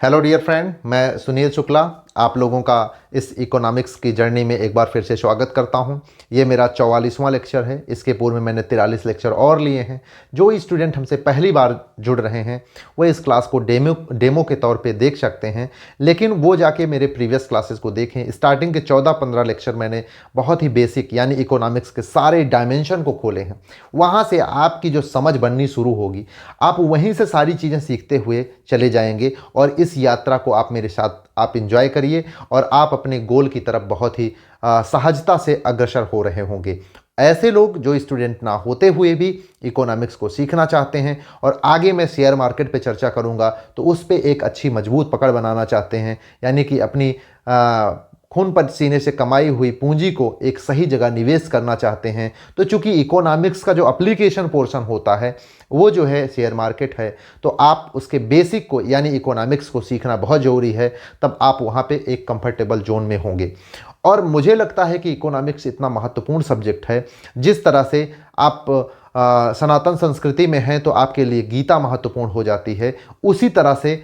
Hello dear friend, मैं सुनील शुक्ला आप लोगों का इस इकोनॉमिक्स की जर्नी में एक बार फिर से स्वागत करता हूं। ये मेरा 44वां लेक्चर है। इसके पूर्व में मैंने 43 लेक्चर और लिए हैं। जो स्टूडेंट हमसे पहली बार जुड़ रहे हैं वो इस क्लास को डेमो के तौर पे देख सकते हैं, लेकिन वो जाके मेरे प्रीवियस क्लासेस को देखें। स्टार्टिंग के 14-15 लेक्चर मैंने बहुत ही बेसिक यानी इकोनॉमिक्स के सारे डायमेंशन को खोले हैं। वहाँ से आपकी जो समझ बननी शुरू होगी, आप वहीं से सारी चीज़ें सीखते हुए चले जाएंगे और इस यात्रा को आप मेरे साथ आप इंजॉय करिए और आप अपने गोल की तरफ बहुत ही सहजता से अग्रसर हो रहे होंगे। ऐसे लोग जो स्टूडेंट ना होते हुए भी इकोनॉमिक्स को सीखना चाहते हैं और आगे मैं शेयर मार्केट पे चर्चा करूंगा तो उस पे एक अच्छी मजबूत पकड़ बनाना चाहते हैं, यानी कि अपनी खून पसीने से कमाई हुई पूंजी को एक सही जगह निवेश करना चाहते हैं, तो चूंकि इकोनॉमिक्स का जो एप्लीकेशन पोर्शन होता है वो जो है शेयर मार्केट है, तो आप उसके बेसिक को यानी इकोनॉमिक्स को सीखना बहुत ज़रूरी है। तब आप वहाँ पे एक कंफर्टेबल जोन में होंगे। और मुझे लगता है कि इकोनॉमिक्स इतना महत्वपूर्ण सब्जेक्ट है, जिस तरह से आप सनातन संस्कृति में हैं तो आपके लिए गीता महत्वपूर्ण हो जाती है, उसी तरह से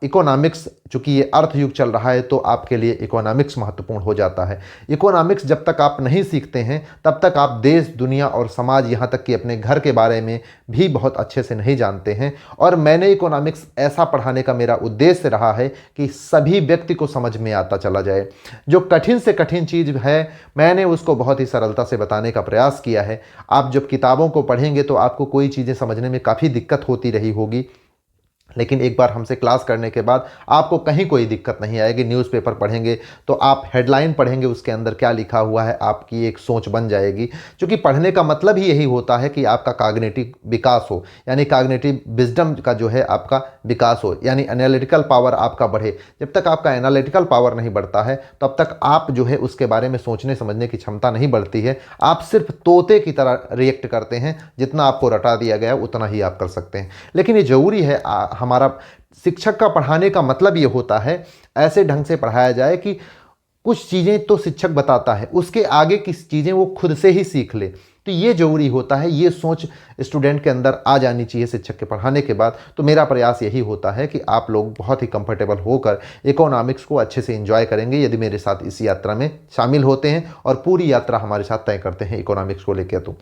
इकोनॉमिक्स, चूँकि ये अर्थ युग चल रहा है तो आपके लिए इकोनॉमिक्स महत्वपूर्ण हो जाता है। इकोनॉमिक्स जब तक आप नहीं सीखते हैं तब तक आप देश, दुनिया और समाज, यहाँ तक कि अपने घर के बारे में भी बहुत अच्छे से नहीं जानते हैं। और मैंने इकोनॉमिक्स ऐसा पढ़ाने का मेरा उद्देश्य रहा है कि सभी व्यक्ति को समझ में आता चला जाए। जो कठिन से कठिन चीज़ है मैंने उसको बहुत ही सरलता से बताने का प्रयास किया है। आप जब किताबों को पढ़ेंगे तो आपको कोई चीज़ें समझने में काफ़ी दिक्कत होती रही होगी, लेकिन एक बार हमसे क्लास करने के बाद आपको कहीं कोई दिक्कत नहीं आएगी। न्यूज़पेपर पढ़ेंगे तो आप हेडलाइन पढ़ेंगे, उसके अंदर क्या लिखा हुआ है आपकी एक सोच बन जाएगी। क्योंकि पढ़ने का मतलब ही यही होता है कि आपका कॉग्निटिव विकास हो, यानी कॉग्निटिव विजडम का जो है आपका विकास हो, यानी एनालिटिकल पावर आपका बढ़े। जब तक आपका एनालिटिकल पावर नहीं बढ़ता है तब तक आप जो है उसके बारे में सोचने समझने की क्षमता नहीं बढ़ती है। आप सिर्फ तोते की तरह रिएक्ट करते हैं, जितना आपको रटा दिया गया उतना ही आप कर सकते हैं। लेकिन ये ज़रूरी है, हमारा शिक्षक का पढ़ाने का मतलब ये होता है ऐसे ढंग से पढ़ाया जाए कि कुछ चीज़ें तो शिक्षक बताता है, उसके आगे किस चीज़ें वो खुद से ही सीख ले। तो ये जरूरी होता है, ये सोच स्टूडेंट के अंदर आ जानी चाहिए शिक्षक के पढ़ाने के बाद। तो मेरा प्रयास यही होता है कि आप लोग बहुत ही कंफर्टेबल होकर इकोनॉमिक्स को अच्छे से एंजॉय करेंगे यदि मेरे साथ इस यात्रा में शामिल होते हैं और पूरी यात्रा हमारे साथ तय करते हैं इकोनॉमिक्स को लेकर। तो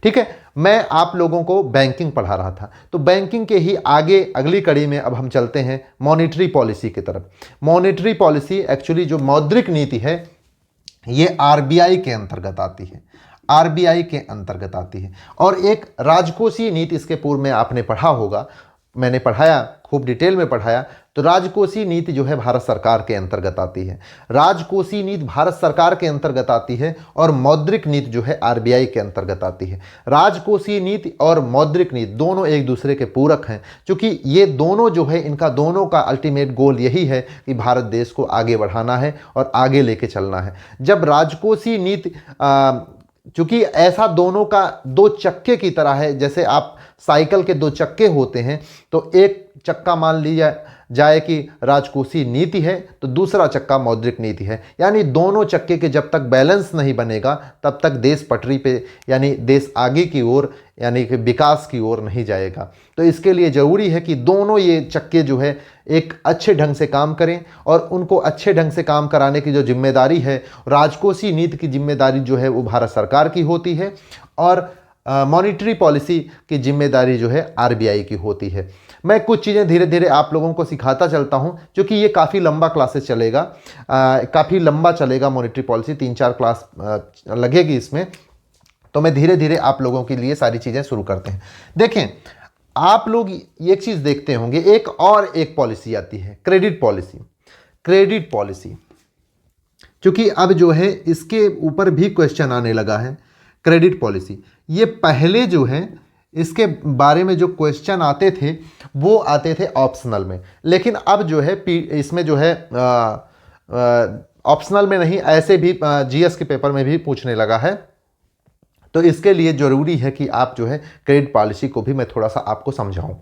ठीक है, मैं आप लोगों को बैंकिंग पढ़ा रहा था, तो बैंकिंग के ही आगे अगली कड़ी में अब हम चलते हैं मॉनेटरी पॉलिसी की तरफ। मॉनेटरी पॉलिसी एक्चुअली जो मौद्रिक नीति है ये आरबीआई के अंतर्गत आती है, आरबीआई के अंतर्गत आती है। और एक राजकोषीय नीति, इसके पूर्व में आपने पढ़ा होगा, मैंने पढ़ाया, खूब डिटेल में पढ़ाया। तो राजकोषीय नीति जो है भारत सरकार के अंतर्गत आती है, राजकोषीय नीति भारत सरकार के अंतर्गत आती है और मौद्रिक नीति जो है आरबीआई के अंतर्गत आती है। राजकोषीय नीति और मौद्रिक नीति दोनों एक दूसरे के पूरक हैं, क्योंकि ये दोनों जो है इनका दोनों का अल्टीमेट गोल यही है कि भारत देश को आगे बढ़ाना है और आगे लेके चलना है। जब राजकोषीय नीति चूंकि ऐसा दोनों का दो चक्के की तरह है, जैसे आप साइकिल के दो चक्के होते हैं, तो एक चक्का मान लिया जाए कि राजकोषीय नीति है तो दूसरा चक्का मौद्रिक नीति है, यानी दोनों चक्के के जब तक बैलेंस नहीं बनेगा तब तक देश पटरी पे यानी देश आगे की ओर यानी कि विकास की ओर नहीं जाएगा। तो इसके लिए ज़रूरी है कि दोनों ये चक्के जो है एक अच्छे ढंग से काम करें और उनको अच्छे ढंग से काम कराने की जो जिम्मेदारी है, राजकोषीय नीति की जिम्मेदारी जो है वो भारत सरकार की होती है और मॉनेटरी पॉलिसी की जिम्मेदारी जो है आरबीआई की होती है। मैं कुछ चीज़ें धीरे धीरे आप लोगों को सिखाता चलता हूं, क्योंकि ये काफ़ी लंबा क्लासेस चलेगा, काफ़ी लंबा चलेगा मॉनेटरी पॉलिसी, 3-4 क्लास लगेगी इसमें। तो मैं धीरे धीरे आप लोगों के लिए सारी चीज़ें शुरू करते हैं। देखें, आप लोग एक चीज़ देखते होंगे, एक पॉलिसी आती है क्रेडिट पॉलिसी। क्रेडिट पॉलिसी चूँकि अब जो है इसके ऊपर भी क्वेश्चन आने लगा है। क्रेडिट पॉलिसी ये पहले जो है इसके बारे में जो क्वेश्चन आते थे वो आते थे ऑप्शनल में, लेकिन अब जो है इसमें जो है ऑप्शनल में नहीं, ऐसे भी जीएस के पेपर में भी पूछने लगा है। तो इसके लिए ज़रूरी है कि आप जो है क्रेडिट पॉलिसी को भी मैं थोड़ा सा आपको समझाऊं।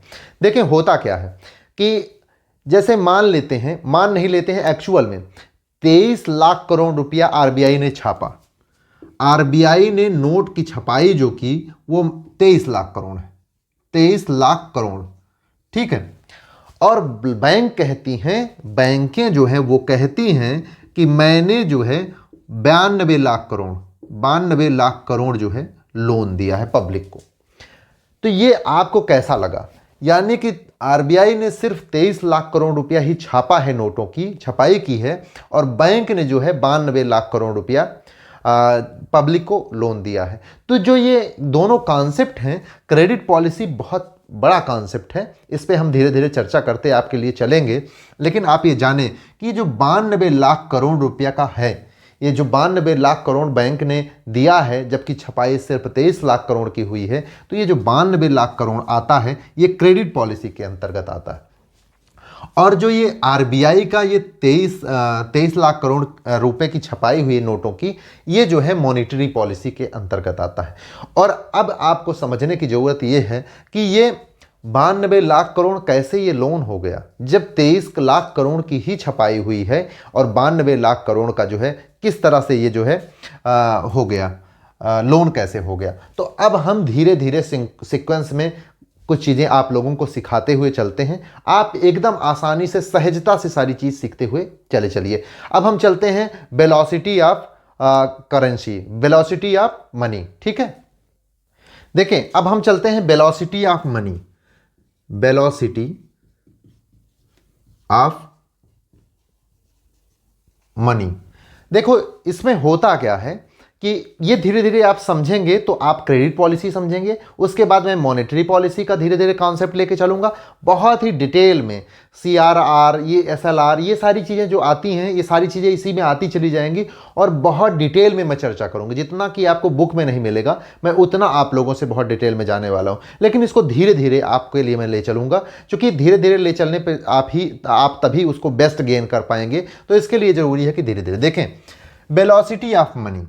देखें, होता क्या है कि जैसे मान नहीं लेते हैं, एक्चुअल में 23 लाख करोड़ रुपया आरबीआई ने छापा। आरबीआई ने नोट की छपाई जो की वो 23 लाख करोड़ है, 23 लाख करोड़, ठीक है। और बैंक कहती हैं, बैंकें जो हैं वो कहती हैं कि मैंने जो है 92 लाख करोड़ जो है लोन दिया है पब्लिक को। तो ये आपको कैसा लगा? यानी कि आरबीआई ने सिर्फ 23 लाख करोड़ रुपया ही छापा है, नोटों की छपाई की है, और बैंक ने जो है 92 लाख करोड़ रुपया पब्लिक को लोन दिया है। तो जो ये दोनों कॉन्सेप्ट हैं, क्रेडिट पॉलिसी बहुत बड़ा कॉन्सेप्ट है, इस पे हम धीरे धीरे चर्चा करते आपके लिए चलेंगे। लेकिन आप ये जानें कि जो 92 लाख करोड़ रुपया का है, ये जो 92 लाख करोड़ बैंक ने दिया है, जबकि छपाई सिर्फ 23 लाख करोड़ की हुई है, तो ये जो 92 लाख करोड़ आता है ये क्रेडिट पॉलिसी के अंतर्गत आता है। और जो ये आरबीआई का ये 23 लाख करोड़ रुपए की छपाई हुई नोटों की, ये जो है मॉनेटरी पॉलिसी के अंतर्गत आता है। और अब आपको समझने की ज़रूरत ये है कि ये 92 लाख करोड़ कैसे ये लोन हो गया, जब 23 लाख करोड़ की ही छपाई हुई है, और 92 लाख करोड़ का जो है किस तरह से ये जो है हो गया, लोन कैसे हो गया। तो अब हम धीरे धीरे सीक्वेंस में कुछ चीज़ें आप लोगों को सिखाते हुए चलते हैं, आप एकदम आसानी से सहजता से सारी चीज़ सीखते हुए चलिए। अब हम चलते हैं velocity of currency, velocity of money. ठीक है, देखें अब हम चलते हैं velocity of money, velocity of money. देखो इसमें होता क्या है कि ये धीरे धीरे आप समझेंगे तो आप क्रेडिट पॉलिसी समझेंगे, उसके बाद मैं मॉनेटरी पॉलिसी का धीरे धीरे कॉन्सेप्ट लेके चलूंगा बहुत ही डिटेल में। सीआरआर, ये एसएलआर, ये सारी चीज़ें जो आती हैं, ये सारी चीज़ें इसी में आती चली जाएंगी, और बहुत डिटेल में मैं चर्चा करूंगा। जितना कि आपको बुक में नहीं मिलेगा, मैं उतना आप लोगों से बहुत डिटेल में जाने वाला हूं। लेकिन इसको धीरे धीरे आपके लिए मैं ले चलूंगा, क्योंकि धीरे धीरे ले चलने पर आप तभी उसको बेस्ट गेन कर पाएंगे। तो इसके लिए ज़रूरी है कि धीरे धीरे देखें वेलोसिटी ऑफ मनी।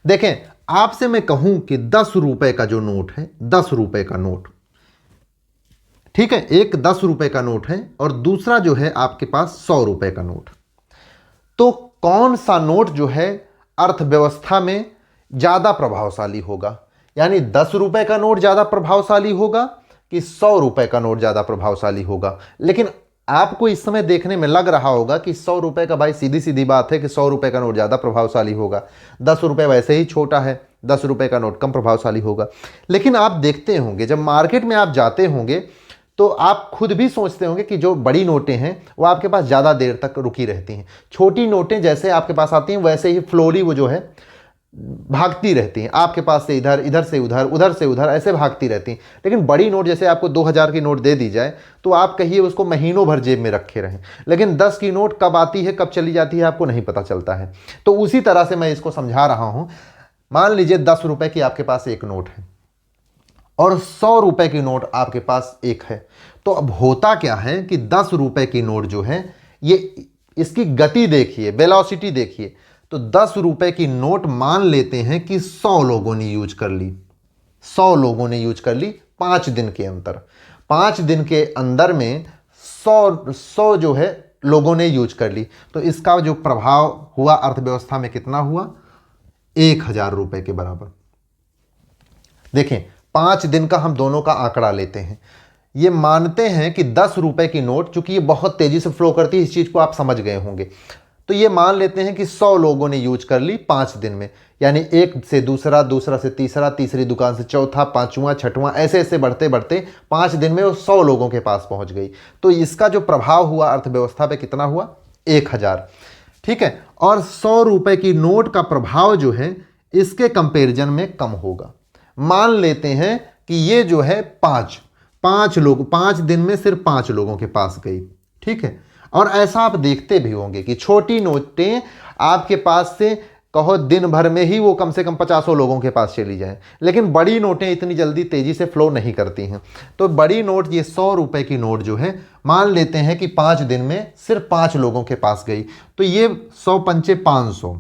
देखें आपसे मैं कहूं कि 10 रुपए का जो नोट है, 10 रुपए का नोट, ठीक है, एक 10 रुपए का नोट है और दूसरा जो है आपके पास 100 रुपए का नोट, तो कौन सा नोट जो है अर्थव्यवस्था में ज्यादा प्रभावशाली होगा? यानी 10 रुपए का नोट ज्यादा प्रभावशाली होगा कि 100 रुपए का नोट ज्यादा प्रभावशाली होगा? लेकिन आपको इस समय देखने में लग रहा होगा कि 100 रुपए का, भाई सीधी सीधी बात है कि 100 रुपए का नोट ज़्यादा प्रभावशाली होगा, 10 रुपए वैसे ही छोटा है, 10 रुपए का नोट कम प्रभावशाली होगा। लेकिन आप देखते होंगे जब मार्केट में आप जाते होंगे तो आप खुद भी सोचते होंगे कि जो बड़ी नोटें हैं वो आपके पास ज़्यादा देर तक रुकी रहती हैं, छोटी नोटें जैसे आपके पास आती हैं वैसे ही फ्लोली वो जो है भागती रहती हैं, आपके पास से इधर, इधर से उधर, उधर से उधर, ऐसे भागती रहती हैं। लेकिन बड़ी नोट जैसे आपको 2000 की नोट दे दी जाए तो आप कहिए उसको महीनों भर जेब में रखे रहें, लेकिन 10 की नोट कब आती है कब चली जाती है आपको नहीं पता चलता है। तो उसी तरह से मैं इसको समझा रहा हूं। मान लीजिए 10 रुपए की आपके पास एक नोट है और 100 रुपए की नोट आपके पास एक है, तो अब होता क्या है कि 10 रुपए की नोट जो है, ये इसकी गति देखिए, वेलोसिटी देखिए। तो 10 रुपए की नोट मान लेते हैं कि 100 लोगों ने यूज कर ली, 100 लोगों ने यूज कर ली 5 दिन के अंदर, 5 दिन के अंदर में 100 जो है लोगों ने यूज कर ली। तो इसका जो प्रभाव हुआ अर्थव्यवस्था में कितना हुआ? 1000 रुपए के बराबर। देखें 5 दिन का हम दोनों का आंकड़ा लेते हैं, ये मानते हैं कि 10 रुपए की नोट, चूंकि ये बहुत तेजी से फ्लो करती है, इस चीज को आप समझ गए होंगे, तो ये मान लेते हैं कि 100 लोगों ने यूज कर ली 5 दिन में, यानी एक से दूसरा, दूसरा से तीसरा, तीसरी दुकान से चौथा, पांचवा, छठवां, ऐसे ऐसे बढ़ते बढ़ते 5 दिन में वो 100 लोगों के पास पहुंच गई। तो इसका जो प्रभाव हुआ अर्थव्यवस्था पे कितना हुआ? 1000। ठीक है, और 100 रुपए की नोट का प्रभाव जो है इसके कंपेरिजन में कम होगा। मान लेते हैं कि ये जो है 5 लोग 5 दिन में सिर्फ 5 लोगों के पास गई। ठीक है, और ऐसा आप देखते भी होंगे कि छोटी नोटें आपके पास से कहो दिन भर में ही वो कम से कम 50 लोगों के पास चली जाएं, लेकिन बड़ी नोटें इतनी जल्दी तेजी से फ्लो नहीं करती हैं। तो बड़ी नोट, ये 100 रुपए की नोट जो है, मान लेते हैं कि 5 दिन में सिर्फ 5 लोगों के पास गई, तो ये 100 पंचे 500,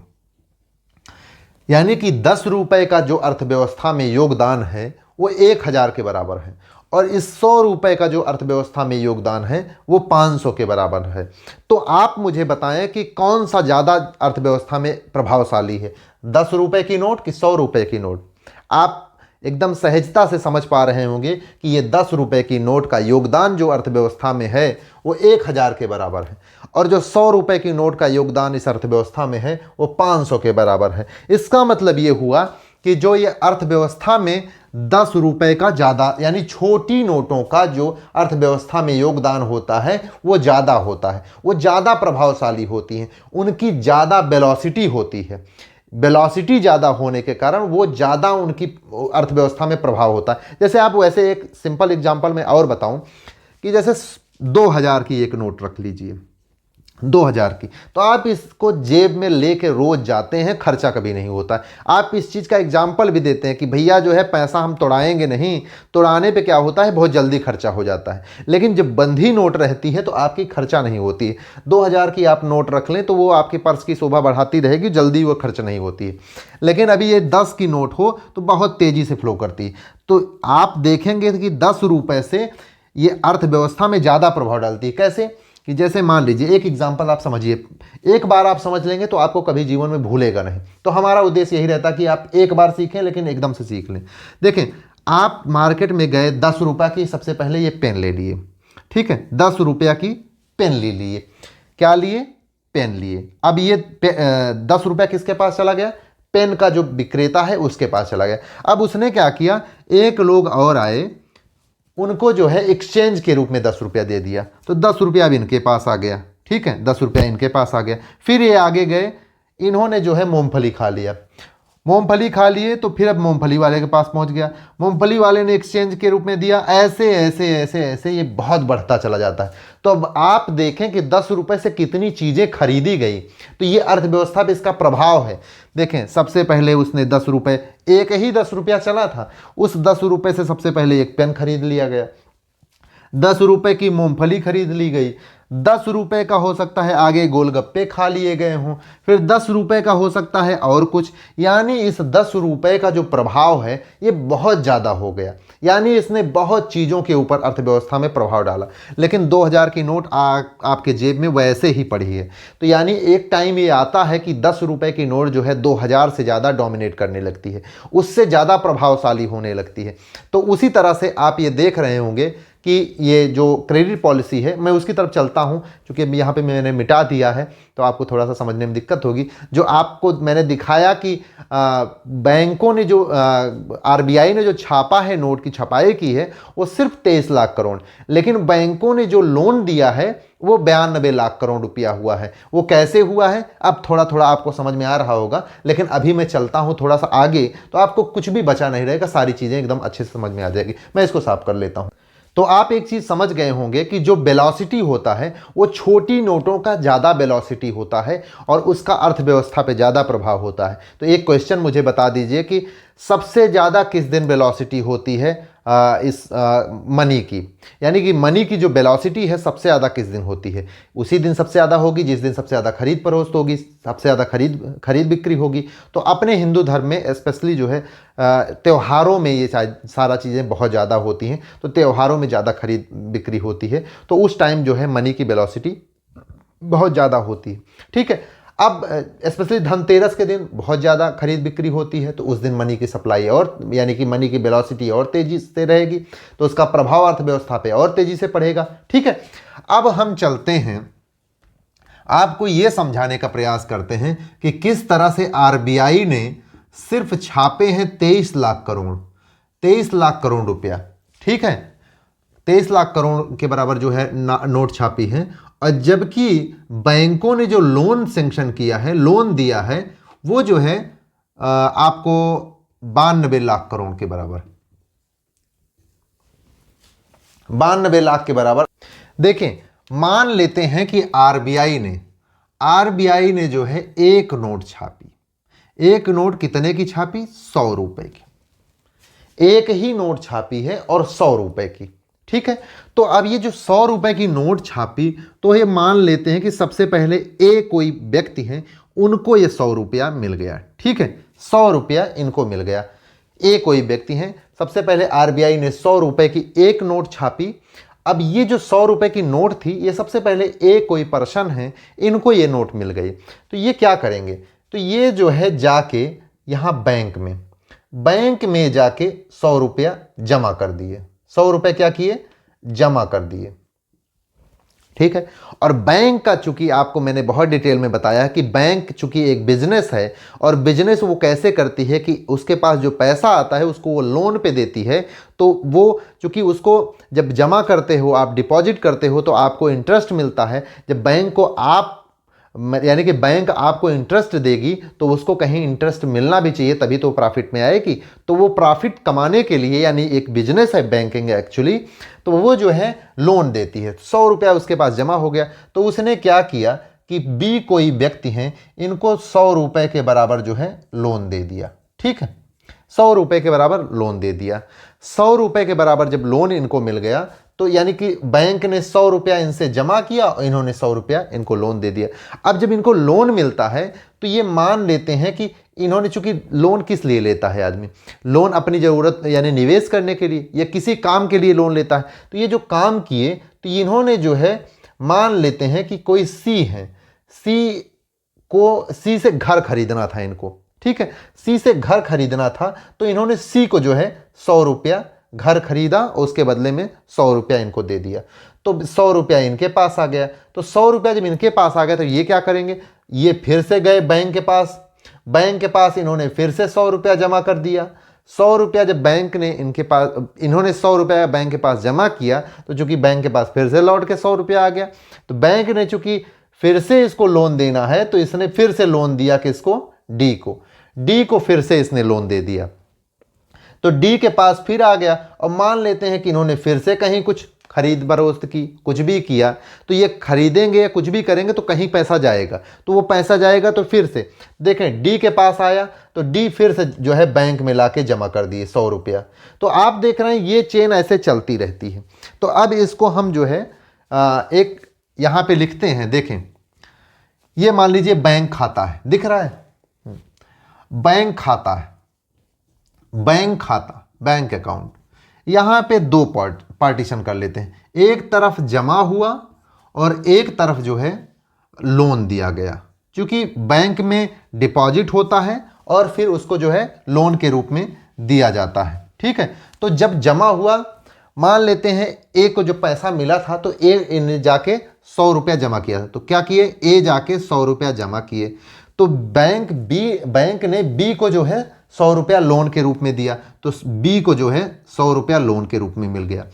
यानी कि 10 रुपए का जो अर्थव्यवस्था में योगदान है वो 1000 के बराबर है, और इस 100 रुपए का जो अर्थव्यवस्था में योगदान है वो 500 के बराबर है। तो आप मुझे बताएं कि कौन सा ज़्यादा अर्थव्यवस्था में प्रभावशाली है, 10 रुपए की नोट कि 100 रुपए की नोट? आप एकदम सहजता से समझ पा रहे होंगे कि ये 10 रुपए की नोट का योगदान जो अर्थव्यवस्था में है वो 1000 के बराबर है, और जो 100 रुपए की नोट का योगदान इस अर्थव्यवस्था में है वो 500 के बराबर है। इसका मतलब ये हुआ कि जो ये अर्थव्यवस्था में 10 रुपए का ज़्यादा, यानी छोटी नोटों का जो अर्थव्यवस्था में योगदान होता है वो ज़्यादा होता है, वो ज़्यादा प्रभावशाली होती हैं, उनकी ज़्यादा वेलोसिटी होती है। वेलोसिटी ज़्यादा होने के कारण वो ज़्यादा उनकी अर्थव्यवस्था में प्रभाव होता है। जैसे आप वैसे एक सिंपल एग्जांपल में और बताऊं कि जैसे 2000 की एक नोट रख लीजिए, 2000 की, तो आप इसको जेब में लेके रोज जाते हैं, खर्चा कभी नहीं होता है। आप इस चीज़ का एग्जाम्पल भी देते हैं कि भैया जो है पैसा हम तोड़ाएंगे नहीं, तोड़ाने पे क्या होता है बहुत जल्दी खर्चा हो जाता है। लेकिन जब बंधी नोट रहती है तो आपकी खर्चा नहीं होती है। 2000 की आप नोट रख लें तो वो आपके पर्स की शोभा बढ़ाती रहेगी, जल्दी वो खर्च नहीं होती है। लेकिन अभी ये 10 की नोट हो तो बहुत तेज़ी से फ्लो करती है। तो आप देखेंगे कि 10 रुपये से ये अर्थव्यवस्था में ज़्यादा प्रभाव डालती है। कैसे कि जैसे मान लीजिए एक एग्जांपल आप समझिए, एक बार आप समझ लेंगे तो आपको कभी जीवन में भूलेगा नहीं। तो हमारा उद्देश्य यही रहता है कि आप एक बार सीखें लेकिन एकदम से सीख लें। देखें, आप मार्केट में गए, 10 रुपये की सबसे पहले ये पेन ले लिए, ठीक है, 10 रुपया की पेन ले लिए। क्या लिए? पेन लिए। अब ये 10 रुपया किसके पास चला गया? पेन का जो विक्रेता है उसके पास चला गया। अब उसने क्या किया, एक लोग और आए, उनको जो है एक्सचेंज के रूप में 10 रुपया दे दिया, तो 10 रुपया अब इनके पास आ गया, ठीक है, 10 रुपया इनके पास आ गया। फिर ये आगे गए, इन्होंने जो है मूंगफली खा लिया, मूंगफली खा लिए तो फिर अब मूंगफली वाले के पास पहुंच गया, मूंगफली वाले ने एक्सचेंज के रूप में दिया। ऐसे ऐसे ऐसे ऐसे ये बहुत बढ़ता चला जाता है। तो अब आप देखें कि 10 रुपये से कितनी चीज़ें खरीदी गई, तो ये अर्थव्यवस्था पे इसका प्रभाव है। देखें, सबसे पहले उसने 10 रुपये, एक ही 10 रुपया चला था, उस 10 रुपये से सबसे पहले एक पेन खरीद लिया गया, 10 रुपये की मूंगफली खरीद ली गई, 10 रुपये का हो सकता है आगे गोलगप्पे खा लिए गए हों, फिर 10 रुपये का हो सकता है और कुछ। यानी इस 10 रुपये का जो प्रभाव है ये बहुत ज़्यादा हो गया, यानी इसने बहुत चीज़ों के ऊपर अर्थव्यवस्था में प्रभाव डाला। लेकिन 2000 की नोट आपके जेब में वैसे ही पड़ी है। तो यानी एक टाइम ये आता है कि 10 रुपये की नोट जो है 2000 से ज़्यादा डोमिनेट करने लगती है, उससे ज़्यादा प्रभावशाली होने लगती है। तो उसी तरह से आप ये देख रहे होंगे कि ये जो क्रेडिट पॉलिसी है, मैं उसकी तरफ चलता हूं, क्योंकि अभी यहाँ पे मैंने मिटा दिया है तो आपको थोड़ा सा समझने में दिक्कत होगी। जो आपको मैंने दिखाया कि बैंकों ने जो आरबीआई ने जो छापा है, नोट की छपाई की है, वो सिर्फ 23 लाख करोड़, लेकिन बैंकों ने जो लोन दिया है वो 92 लाख करोड़ रुपया हुआ है। वो कैसे हुआ है अब थोड़ा थोड़ा आपको समझ में आ रहा होगा, लेकिन अभी मैं चलता हूँ थोड़ा सा आगे तो आपको कुछ भी बचा नहीं रहेगा, सारी चीज़ें एकदम अच्छे से समझ में आ जाएगी। मैं इसको साफ कर लेता हूँ। तो आप एक चीज़ समझ गए होंगे कि जो वेलोसिटी होता है वो छोटी नोटों का ज़्यादा वेलोसिटी होता है और उसका अर्थव्यवस्था पे ज़्यादा प्रभाव होता है। तो एक क्वेश्चन मुझे बता दीजिए कि सबसे ज़्यादा किस दिन वेलोसिटी होती है इस मनी की, यानी कि मनी की जो वेलोसिटी है सबसे ज़्यादा किस दिन होती है? उसी दिन सबसे ज़्यादा होगी जिस दिन सबसे ज़्यादा खरीद फरोख्त होगी, सबसे ज़्यादा खरीद बिक्री होगी। तो अपने हिंदू धर्म में स्पेशली जो है त्योहारों में ये सारा चीज़ें बहुत ज़्यादा होती हैं, तो त्योहारों में ज़्यादा खरीद बिक्री होती है, तो उस टाइम जो है मनी की वेलोसिटी बहुत ज़्यादा होती है, ठीक है। अब स्पेशली धनतेरस के दिन बहुत ज़्यादा खरीद बिक्री होती है, तो उस दिन मनी की सप्लाई और यानी कि मनी की वेलोसिटी और तेज़ी से रहेगी, तो उसका प्रभाव अर्थव्यवस्था पे और तेज़ी से पड़ेगा, ठीक है। अब हम चलते हैं, आपको ये समझाने का प्रयास करते हैं कि किस तरह से आरबीआई ने सिर्फ छापे हैं 23 लाख करोड़, 23 लाख करोड़ रुपया, ठीक है, 23 लाख करोड़ के बराबर जो है नोट छापी है, और जबकि बैंकों ने जो लोन सैंक्शन किया है, लोन दिया है, वो जो है आपको 92 लाख करोड़ के बराबर, 92 लाख के बराबर। देखें, मान लेते हैं कि आरबीआई ने जो है एक नोट छापी, एक नोट कितने की छापी? 100 रुपए की, एक ही नोट छापी है और 100 रुपए की, ठीक है। तो अब ये जो 100 रुपए की नोट छापी, तो ये मान लेते हैं कि सबसे पहले कोई व्यक्ति हैं, उनको ये 100 रुपया मिल गया, ठीक है, 100 रुपया इनको मिल गया। कोई व्यक्ति हैं, सबसे पहले आरबीआई ने 100 रुपए की एक नोट छापी। अब ये जो 100 रुपए की नोट थी, ये सबसे पहले कोई पर्सन है, इनको ये नोट मिल गई। तो ये क्या करेंगे? तो ये जो है जाके यहाँ बैंक में बैंक में जाके 100 रुपया जमा कर दिए। 100 रुपये क्या किए? जमा कर दिए। ठीक है। और बैंक का, चूंकि आपको मैंने बहुत डिटेल में बताया कि बैंक चूंकि एक बिजनेस है, और बिजनेस वो कैसे करती है कि उसके पास जो पैसा आता है उसको वो लोन पे देती है। तो वो चूंकि उसको जब जमा करते हो, आप डिपॉजिट करते हो, तो आपको इंटरेस्ट मिलता है। जब बैंक को आप यानी कि बैंक आपको इंटरेस्ट देगी तो उसको कहीं इंटरेस्ट मिलना भी चाहिए, तभी तो प्रॉफिट में आएगी। तो वो प्रॉफिट कमाने के लिए, यानी एक बिजनेस है बैंकिंग एक्चुअली, तो वो जो है लोन देती है। 100 रुपया उसके पास जमा हो गया, तो उसने क्या किया कि बी कोई व्यक्ति हैं, इनको 100 रुपये के बराबर जो है लोन दे दिया। ठीक है, 100 रुपये के बराबर लोन दे दिया। 100 रुपये के बराबर जब लोन इनको मिल गया, तो यानी कि बैंक ने 100 रुपया इनसे जमा किया और इन्होंने 100 रुपया इनको लोन दे दिया। अब जब इनको लोन मिलता है तो ये मान लेते हैं कि इन्होंने, चूंकि लोन किस लिए लेता है आदमी? लोन अपनी ज़रूरत यानी निवेश करने के लिए या किसी काम के लिए लोन लेता है। तो ये जो काम किए, तो इन्होंने जो है मान लेते हैं कि कोई सी है, सी से घर खरीदना था इनको। ठीक है, सी से घर खरीदना था, तो इन्होंने सी को जो है 100 रुपया घर खरीदा और उसके बदले में 100 रुपया इनको दे दिया। तो 100 रुपया इनके पास आ गया। तो 100 रुपया जब इनके पास आ गया तो ये क्या करेंगे? ये फिर से गए बैंक के पास। बैंक के पास इन्होंने फिर से 100 रुपया जमा कर दिया। 100 रुपया जब बैंक ने इनके पास, इन्होंने 100 रुपया बैंक के पास जमा किया, तो चूंकि बैंक के पास फिर से लौट के 100 रुपया आ गया। तो बैंक ने चूंकि फिर से इसको लोन देना है, तो इसने फिर से लोन दिया किसको? डी को। डी को फिर से इसने लोन दे दिया, तो डी के पास फिर आ गया। और मान लेते हैं कि इन्होंने फिर से कहीं कुछ खरीद फरोख्त की, कुछ भी किया, तो ये खरीदेंगे या कुछ भी करेंगे तो कहीं पैसा जाएगा। तो वो पैसा जाएगा तो फिर से देखें डी के पास आया, तो डी फिर से जो है बैंक में लाके जमा कर दिए 100 रुपया। तो आप देख रहे हैं ये चेन ऐसे चलती रहती है। तो अब इसको हम जो है एक यहाँ पे लिखते हैं। देखें, ये मान लीजिए बैंक खाता है, दिख रहा है? बैंक खाता है, बैंक खाता, बैंक अकाउंट। यहां पे दो पार्टीशन कर लेते हैं। एक तरफ जमा हुआ और एक तरफ जो है लोन दिया गया, क्योंकि बैंक में डिपॉजिट होता है और फिर उसको जो है लोन के रूप में दिया जाता है। ठीक है, तो जब जमा हुआ, मान लेते हैं ए को जो पैसा मिला था, तो ए ने जाके 100 रुपया जमा किया था। तो क्या किए? ए जाके 100 रुपया जमा किए। तो बैंक ने बी को जो है 100 रुपया लोन के रूप में दिया, तो बी को जो है 100 रुपया लोन के रूप में मिल गया।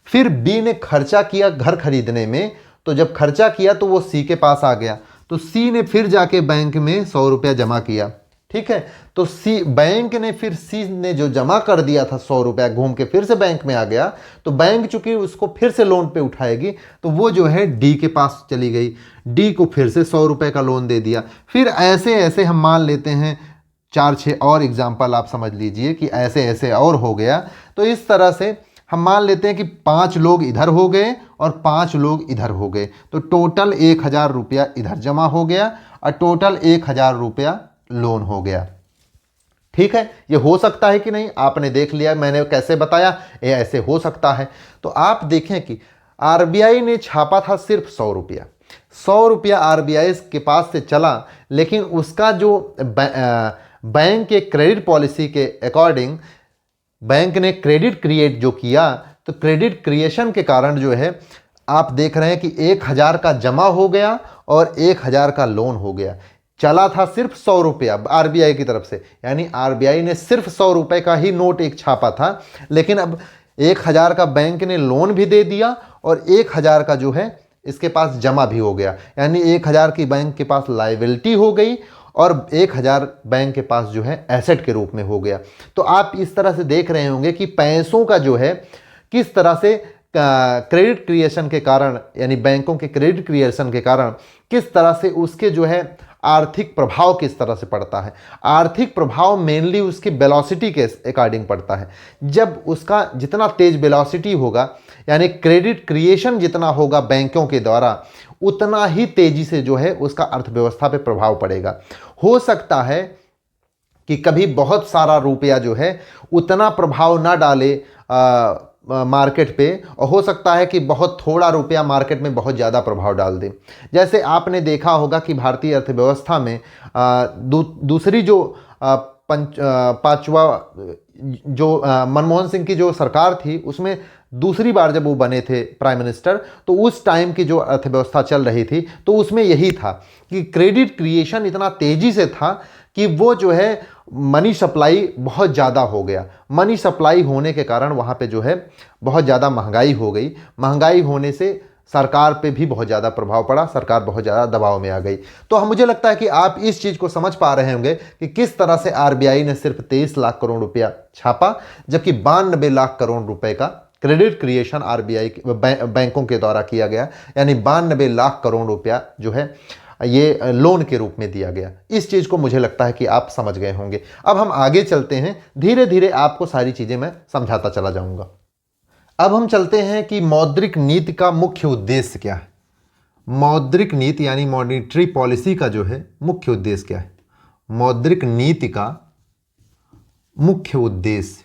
फिर बी ने खर्चा किया घर खरीदने में, तो जब खर्चा किया तो वो सी के पास आ गया, तो सी ने फिर जाके बैंक में 100 रुपया जमा किया। ठीक है, तो सी बैंक ने फिर सी ने जो जमा कर दिया था 100 रुपया, घूम के फिर से बैंक में आ गया। तो बैंक चूंकि उसको फिर से लोन पे उठाएगी, तो वो जो है डी के पास चली गई। डी को फिर से 100 रुपये का लोन दे दिया। फिर ऐसे ऐसे हम मान लेते हैं 4-6 और एग्जाम्पल आप समझ लीजिए कि ऐसे ऐसे और हो गया। तो इस तरह से हम मान लेते हैं कि 5 लोग इधर हो गए और 5 लोग इधर हो गए, तो टोटल 1000 रुपया इधर जमा हो गया और टोटल 1000 रुपया लोन हो गया। ठीक है, ये हो सकता है कि नहीं? आपने देख लिया मैंने कैसे बताया, ये ऐसे हो सकता है। तो आप देखें कि आरबीआई ने छापा था सिर्फ 100 रुपया। 100 रुपया आरबीआई के पास से चला, लेकिन उसका जो बैंक के क्रेडिट पॉलिसी के अकॉर्डिंग बैंक ने क्रेडिट क्रिएट जो किया, तो क्रेडिट क्रिएशन के कारण जो है आप देख रहे हैं कि 1000 का जमा हो गया और 1000 का लोन हो गया। चला था सिर्फ 100 रुपया आरबीआई की तरफ से, यानी आरबीआई ने सिर्फ 100 रुपये का ही नोट एक छापा था, लेकिन अब 1000 का बैंक ने लोन भी दे दिया और 1000 का जो है इसके पास जमा भी हो गया, यानी 1000 की बैंक के पास लायबिलिटी हो गई और 1000 बैंक के पास जो है एसेट के रूप में हो गया। तो आप इस तरह से देख रहे होंगे कि पैसों का जो है किस तरह से क्रेडिट क्रिएशन के कारण, यानी बैंकों के क्रेडिट क्रिएशन के कारण किस तरह से उसके जो है आर्थिक प्रभाव किस तरह से पड़ता है। आर्थिक प्रभाव मेनली उसकी वेलोसिटी के अकॉर्डिंग पड़ता है। जब उसका जितना तेज वेलोसिटी होगा, यानी क्रेडिट क्रिएशन जितना होगा बैंकों के द्वारा, उतना ही तेजी से जो है उसका अर्थव्यवस्था पे प्रभाव पड़ेगा। हो सकता है कि कभी बहुत सारा रुपया जो है उतना प्रभाव ना डाले मार्केट पे, और हो सकता है कि बहुत थोड़ा रुपया मार्केट में बहुत ज़्यादा प्रभाव डाल दे। जैसे आपने देखा होगा कि भारतीय अर्थव्यवस्था में दूसरी जो पांचवा जो मनमोहन सिंह की जो सरकार थी उसमें दूसरी बार जब वो बने थे प्राइम मिनिस्टर, तो उस टाइम की जो अर्थव्यवस्था चल रही थी तो उसमें यही था कि क्रेडिट क्रिएशन इतना तेज़ी से था कि वो जो है मनी सप्लाई बहुत ज़्यादा हो गया। मनी सप्लाई होने के कारण वहाँ पे जो है बहुत ज़्यादा महंगाई हो गई। महंगाई होने से सरकार पे भी बहुत ज़्यादा प्रभाव पड़ा, सरकार बहुत ज़्यादा दबाव में आ गई। तो मुझे लगता है कि आप इस चीज़ को समझ पा रहे होंगे कि किस तरह से आरबीआई ने सिर्फ 23 लाख करोड़ रुपया छापा, जबकि 92 लाख करोड़ रुपए का क्रेडिट क्रिएशन आरबीआई बैंकों के द्वारा किया गया, यानी 92 लाख करोड़ रुपया जो है ये लोन के रूप में दिया गया। इस चीज़ को मुझे लगता है कि आप समझ गए होंगे। अब हम आगे चलते हैं, धीरे धीरे आपको सारी चीज़ें मैं समझाता चला जाऊंगा। अब हम चलते हैं कि मौद्रिक नीति का मुख्य उद्देश्य क्या है। मौद्रिक नीति यानी मॉनेटरी पॉलिसी का जो है मुख्य उद्देश्य क्या है। मौद्रिक नीति का मुख्य उद्देश्य,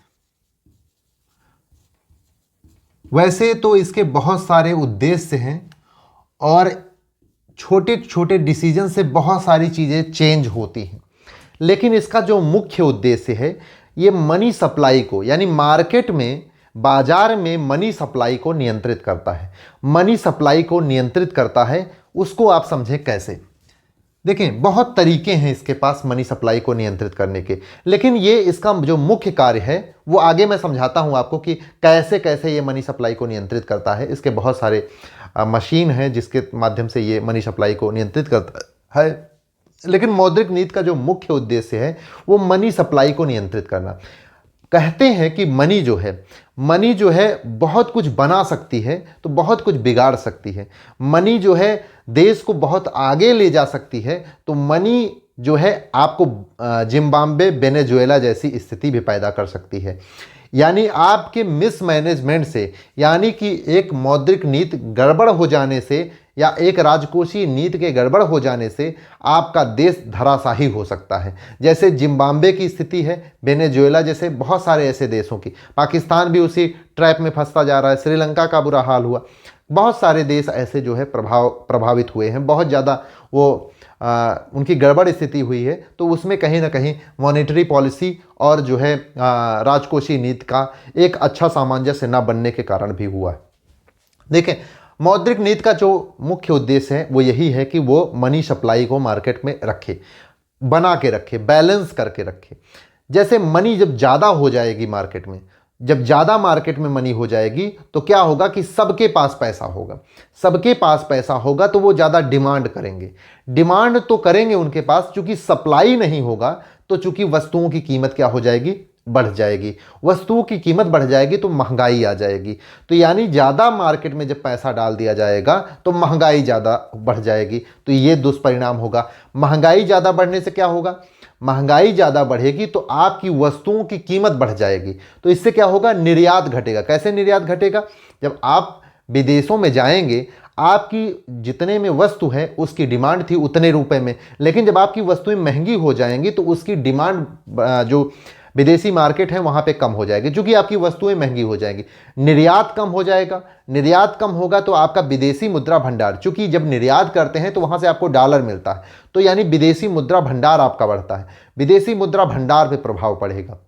वैसे तो इसके बहुत सारे उद्देश्य हैं और छोटे छोटे डिसीजन से बहुत सारी चीज़ें चेंज होती हैं, लेकिन इसका जो मुख्य उद्देश्य है ये मनी सप्लाई को, यानी मार्केट में, बाजार में मनी सप्लाई को नियंत्रित करता है। मनी सप्लाई को नियंत्रित करता है, उसको आप समझें कैसे। देखें, बहुत तरीके हैं इसके पास मनी सप्लाई को नियंत्रित करने के, लेकिन ये इसका जो मुख्य कार्य है वो आगे मैं समझाता हूँ आपको कि कैसे कैसे ये मनी सप्लाई को नियंत्रित करता है। इसके बहुत सारे मशीन हैं जिसके माध्यम से ये मनी सप्लाई को नियंत्रित करता है, लेकिन मौद्रिक नीति का जो मुख्य उद्देश्य है वो मनी सप्लाई को नियंत्रित करना। कहते हैं कि मनी जो है बहुत कुछ बना सकती है तो बहुत कुछ बिगाड़ सकती है। मनी जो है देश को बहुत आगे ले जा सकती है, तो मनी जो है आपको जिम्बाब्वे, वेनेजुएला जैसी स्थिति भी पैदा कर सकती है। यानी आपके मिसमैनेजमेंट से, यानी कि एक मौद्रिक नीति गड़बड़ हो जाने से या एक राजकोषीय नीति के गड़बड़ हो जाने से आपका देश धराशाही हो सकता है। जैसे जिम्बाब्वे की स्थिति है, वेनेजुएला जैसे बहुत सारे ऐसे देशों की, पाकिस्तान भी उसी ट्रैप में फंसता जा रहा है, श्रीलंका का बुरा हाल हुआ, बहुत सारे देश ऐसे जो है प्रभावित हुए हैं, बहुत ज़्यादा वो उनकी गड़बड़ स्थिति हुई है। तो उसमें कहीं ना कहीं मॉनेटरी पॉलिसी और जो है राजकोषीय नीति का एक अच्छा सामंजस्य न बनने के कारण भी हुआ है। देखें, मौद्रिक नीति का जो मुख्य उद्देश्य है वो यही है कि वो मनी सप्लाई को मार्केट में रखे, बना के रखे, बैलेंस करके रखे। जैसे मनी जब ज़्यादा हो जाएगी मार्केट में, जब ज़्यादा मार्केट में मनी हो जाएगी तो क्या होगा कि सबके पास पैसा होगा। सबके पास पैसा होगा तो वो ज़्यादा डिमांड करेंगे। डिमांड तो करेंगे उनके पास, चूंकि सप्लाई नहीं होगा तो चूंकि वस्तुओं की कीमत क्या हो जाएगी, बढ़ जाएगी। वस्तुओं की कीमत बढ़ जाएगी तो महंगाई आ जाएगी। तो यानी ज़्यादा मार्केट में जब पैसा डाल दिया जाएगा तो महंगाई ज़्यादा बढ़ जाएगी। तो ये दुष्परिणाम होगा। महंगाई ज़्यादा बढ़ने से क्या होगा, महंगाई ज़्यादा बढ़ेगी तो आपकी वस्तुओं की कीमत बढ़ जाएगी। तो इससे क्या होगा, निर्यात घटेगा। कैसे निर्यात घटेगा, जब आप विदेशों में जाएंगे, आपकी जितने में वस्तु है उसकी डिमांड थी उतने रुपए में, लेकिन जब आपकी वस्तुएं महंगी हो जाएंगी तो उसकी डिमांड जो विदेशी मार्केट है वहाँ पे कम हो जाएगी, क्योंकि आपकी वस्तुएं महंगी हो जाएंगी। निर्यात कम हो जाएगा। निर्यात कम होगा तो आपका विदेशी मुद्रा भंडार, चूंकि जब निर्यात करते हैं तो वहाँ से आपको डॉलर मिलता है, तो यानी विदेशी मुद्रा भंडार आपका बढ़ता है। विदेशी मुद्रा भंडार पे प्रभाव पड़ेगा।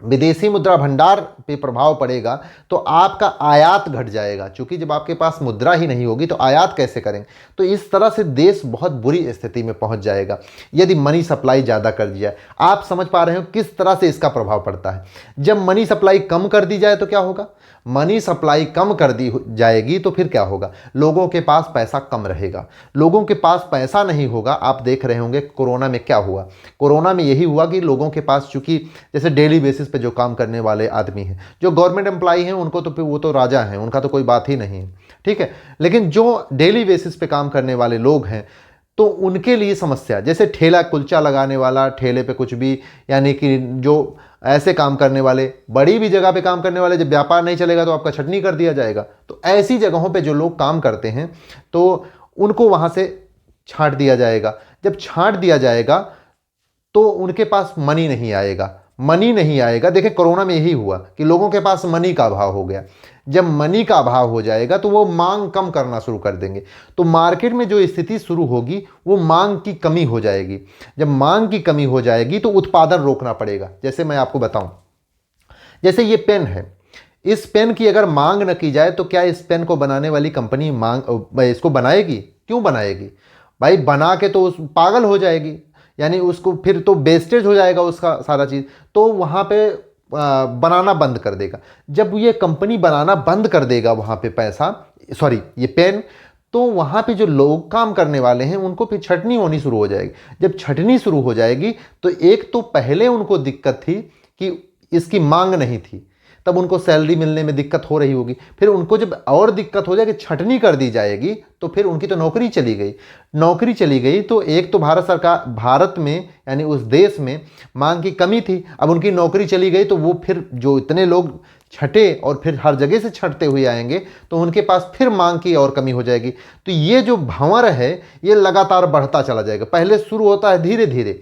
विदेशी मुद्रा भंडार पे प्रभाव पड़ेगा तो आपका आयात घट जाएगा, क्योंकि जब आपके पास मुद्रा ही नहीं होगी तो आयात कैसे करेंगे। तो इस तरह से देश बहुत बुरी स्थिति में पहुंच जाएगा यदि मनी सप्लाई ज़्यादा कर दी जाए। आप समझ पा रहे हो किस तरह से इसका प्रभाव पड़ता है। जब मनी सप्लाई कम कर दी जाए तो क्या होगा, मनी सप्लाई कम कर दी जाएगी तो फिर क्या होगा, लोगों के पास पैसा कम रहेगा। लोगों के पास पैसा नहीं होगा। आप देख रहे होंगे कोरोना में क्या हुआ। कोरोना में यही हुआ कि लोगों के पास, चूंकि जैसे डेली बेसिस पे जो काम करने वाले आदमी हैं, जो गवर्नमेंट एम्प्लॉई हैं, उनको तो वो तो राजा हैं, उनका तो कोई बात ही नहीं है, ठीक है। लेकिन जो डेली बेसिस पे काम करने वाले लोग हैं तो उनके लिए समस्या, जैसे ठेला कुलचा लगाने वाला, ठेले पे कुछ भी, यानी कि जो ऐसे काम करने वाले, बड़ी भी जगह पे काम करने वाले, जब व्यापार नहीं चलेगा तो आपका छटनी कर दिया जाएगा। तो ऐसी जगहों पे जो लोग काम करते हैं तो उनको वहाँ से छांट दिया जाएगा। जब छांट दिया जाएगा तो उनके पास मनी नहीं आएगा। मनी नहीं आएगा। देखिए कोरोना में यही हुआ कि लोगों के पास मनी का अभाव हो गया। जब मनी का अभाव हो जाएगा तो वो मांग कम करना शुरू कर देंगे। तो मार्केट में जो स्थिति शुरू होगी वो मांग की कमी हो जाएगी। जब मांग की कमी हो जाएगी तो उत्पादन रोकना पड़ेगा। जैसे मैं आपको बताऊं, जैसे ये पेन है, इस पेन की अगर मांग न की जाए तो क्या इस पेन को बनाने वाली कंपनी इसको बनाएगी? क्यों बनाएगी भाई? बना के तो उस पागल हो जाएगी, यानी उसको फिर तो वेस्टेज हो जाएगा उसका सारा चीज़, तो वहाँ पे बनाना बंद कर देगा। जब ये कंपनी बनाना बंद कर देगा वहाँ पे ये पेन, तो वहाँ पे जो लोग काम करने वाले हैं उनको फिर छटनी होनी शुरू हो जाएगी। जब छटनी शुरू हो जाएगी तो एक तो पहले उनको दिक्कत थी कि इसकी मांग नहीं थी, तब उनको सैलरी मिलने में दिक्कत हो रही होगी। फिर उनको जब और दिक्कत हो जाएगी, छटनी कर दी जाएगी, तो फिर उनकी तो नौकरी चली गई। नौकरी चली गई तो एक तो भारत में यानी उस देश में मांग की कमी थी, अब उनकी नौकरी चली गई तो वो फिर जो इतने लोग छटे और फिर हर जगह से छटते हुए आएंगे तो उनके पास फिर मांग की और कमी हो जाएगी। तो ये जो भंवर है ये लगातार बढ़ता चला जाएगा। पहले शुरू होता है धीरे धीरे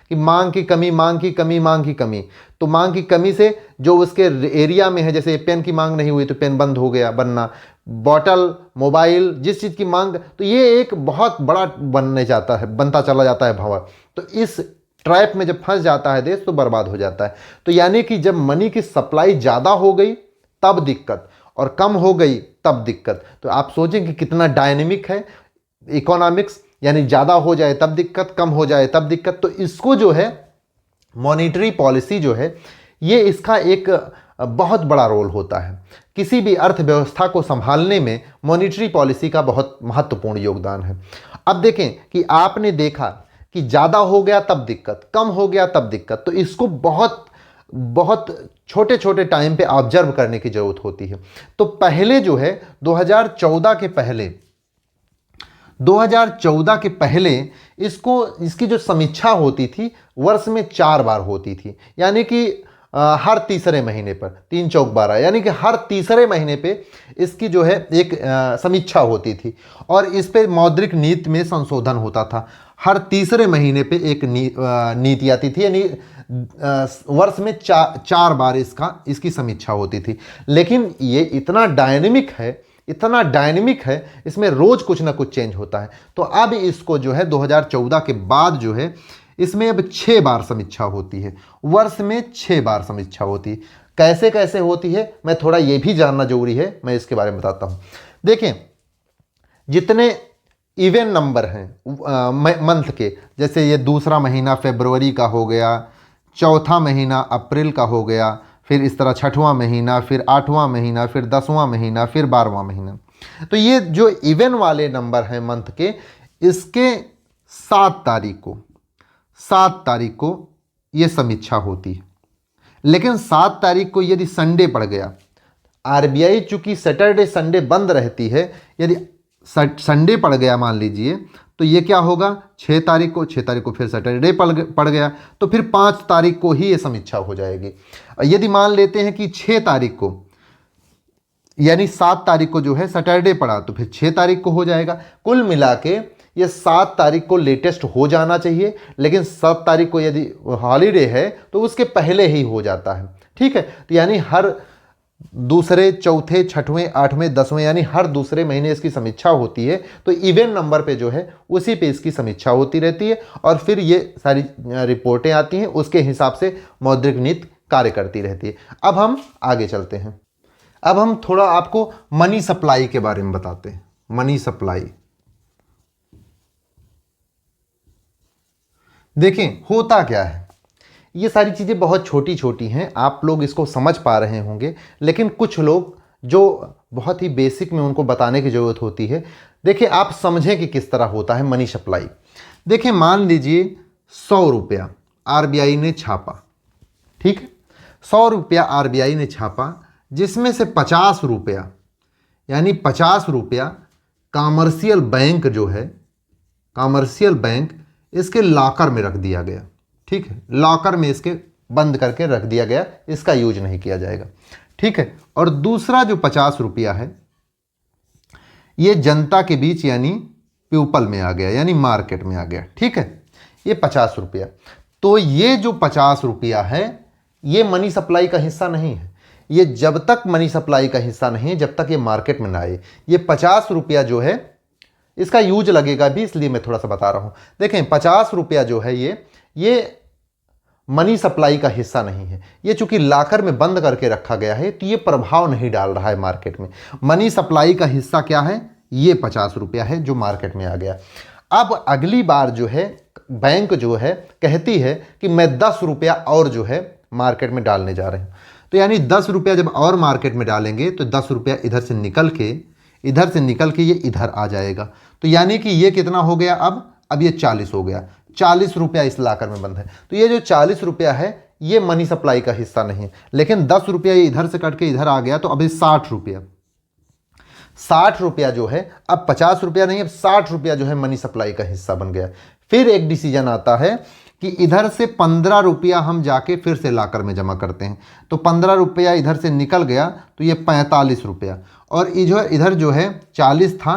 कि मांग की कमी, मांग की कमी, मांग की कमी। तो मांग की कमी से जो उसके एरिया में है, जैसे पेन की मांग नहीं हुई तो पेन बंद हो गया बनना, बॉटल, मोबाइल, जिस चीज़ की मांग, तो ये एक बहुत बड़ा बनता चला जाता है भंवर। तो इस ट्रैप में जब फंस जाता है देश तो बर्बाद हो जाता है। तो यानी कि जब मनी की सप्लाई ज़्यादा हो गई तब दिक्कत, और कम हो गई तब दिक्कत। तो आप सोचें कि कितना डायनेमिक है इकोनॉमिक्स, यानी ज़्यादा हो जाए तब दिक्कत, कम हो जाए तब दिक्कत। तो इसको जो है मॉनेटरी पॉलिसी जो है ये इसका एक बहुत बड़ा रोल होता है। किसी भी अर्थव्यवस्था को संभालने में मॉनेटरी पॉलिसी का बहुत महत्वपूर्ण योगदान है। अब देखें कि आपने देखा कि ज़्यादा हो गया तब दिक्कत, कम हो गया तब दिक्कत, तो इसको बहुत बहुत छोटे छोटे टाइम पे ऑब्जर्व करने की ज़रूरत होती है। तो पहले जो है 2014 के पहले इसकी जो समीक्षा होती थी वर्ष में 4 बार होती थी, यानी कि हर तीसरे महीने पर, 3 चौक 12, यानी कि हर तीसरे महीने पे इसकी जो है एक समीक्षा होती थी और इस पे मौद्रिक नीति में संशोधन होता था। हर तीसरे महीने पे एक नीति आती थी, यानी वर्ष में 4 बार इसकी समीक्षा होती थी। लेकिन ये इतना डायनेमिक है, इसमें रोज़ कुछ ना कुछ चेंज होता है। तो अब इसको जो है 2014 के बाद जो है इसमें अब 6 बार समीक्षा होती है, वर्ष में 6 बार समीक्षा होती है। कैसे कैसे होती है मैं थोड़ा ये भी जानना जरूरी है, मैं इसके बारे में बताता हूँ। देखें, जितने इवन नंबर हैं मंथ के, जैसे ये दूसरा महीना फरवरी का हो गया, चौथा महीना अप्रैल का हो गया, फिर इस तरह छठवां महीना, फिर 8वां महीना, फिर 10वां महीना, फिर 12वां महीना। तो ये जो इवन वाले नंबर हैं मंथ के, इसके 7 तारीख को ये समीक्षा होती है। लेकिन 7 तारीख को यदि संडे पड़ गया, आरबीआई चूंकि सैटरडे संडे बंद रहती है, यदि संडे पड़ गया मान लीजिए, तो ये क्या होगा, 6 तारीख को फिर सैटरडे पड़ गया तो फिर 5 तारीख को ही ये समीक्षा हो जाएगी। यदि मान लेते हैं कि 6 तारीख को, यानी 7 तारीख को जो है सैटरडे पड़ा तो फिर 6 तारीख को हो जाएगा। कुल मिला के ये 7 तारीख को लेटेस्ट हो जाना चाहिए, लेकिन 7 तारीख को यदि हॉलीडे है तो उसके पहले ही हो जाता है। ठीक है, तो यानी हर दूसरे, चौथे, छठवें, 8वें, 10वें, यानी हर दूसरे महीने इसकी समीक्षा होती है। तो इवन नंबर पे जो है उसी पे इसकी समीक्षा होती रहती है और फिर ये सारी रिपोर्टें आती हैं, उसके हिसाब से मौद्रिक नीति कार्य करती रहती है। अब हम आगे चलते हैं। अब हम थोड़ा आपको मनी सप्लाई के बारे में बताते हैं। मनी सप्लाई, देखें होता क्या है। ये सारी चीज़ें बहुत छोटी छोटी हैं, आप लोग इसको समझ पा रहे होंगे, लेकिन कुछ लोग जो बहुत ही बेसिक में उनको बताने की ज़रूरत होती है। देखिए, आप समझें कि किस तरह होता है मनी सप्लाई। देखिए, मान लीजिए 100 रुपया आरबीआई ने छापा, ठीक है, 100 रुपया आरबीआई ने छापा, जिसमें से 50 रुपया, यानी 50 रुपया कॉमर्शियल बैंक जो है, कॉमर्शियल बैंक इसके लॉकर में रख दिया गया। ठीक है, लॉकर में इसके बंद करके रख दिया गया, इसका यूज नहीं किया जाएगा। ठीक है, और दूसरा जो 50 रुपया है ये जनता के बीच यानी पीपल में आ गया, यानी मार्केट में आ गया। ठीक है, ये 50 रुपया। तो ये जो 50 रुपया है ये मनी सप्लाई का हिस्सा नहीं है, ये जब तक मनी सप्लाई का हिस्सा नहीं है, जब तक ये मार्केट में ना आए। ये 50 रुपया जो है इसका यूज लगेगा भी, इसलिए मैं थोड़ा सा बता रहा हूँ। देखें 50 रुपया जो है ये मनी सप्लाई का हिस्सा नहीं है। ये चूंकि लाकर में बंद करके रखा गया है तो ये प्रभाव नहीं डाल रहा है मार्केट में। मनी सप्लाई का हिस्सा क्या है? ये 50 रुपया है जो मार्केट में आ गया। अब अगली बार जो है बैंक जो है कहती है कि मैं 10 रुपया और जो है मार्केट में डालने जा रहे हैं। तो यानी 10 रुपया जब और मार्केट में डालेंगे तो 10 रुपया इधर से निकल के ये इधर आ जाएगा। तो यानी कि ये कितना हो गया? अब ये 40 हो गया। 40 रुपया इस लाकर में बंद है। तो ये जो 40 रुपया है ये मनी सप्लाई का हिस्सा नहीं है। लेकिन 10 रुपया ये इधर से कट के इधर आ गया, तो अभी 60 रुपया 60 रुपया जो है अब 50 रुपया नहीं, अब 60 रुपया जो है मनी सप्लाई का हिस्सा बन गया। फिर एक डिसीजन आता है कि इधर से 15 रुपया हम जाके फिर से लाकर में जमा करते हैं। तो 15 रुपया इधर से निकल गया तो ये 45 रुपया, और इधर जो है 40 था,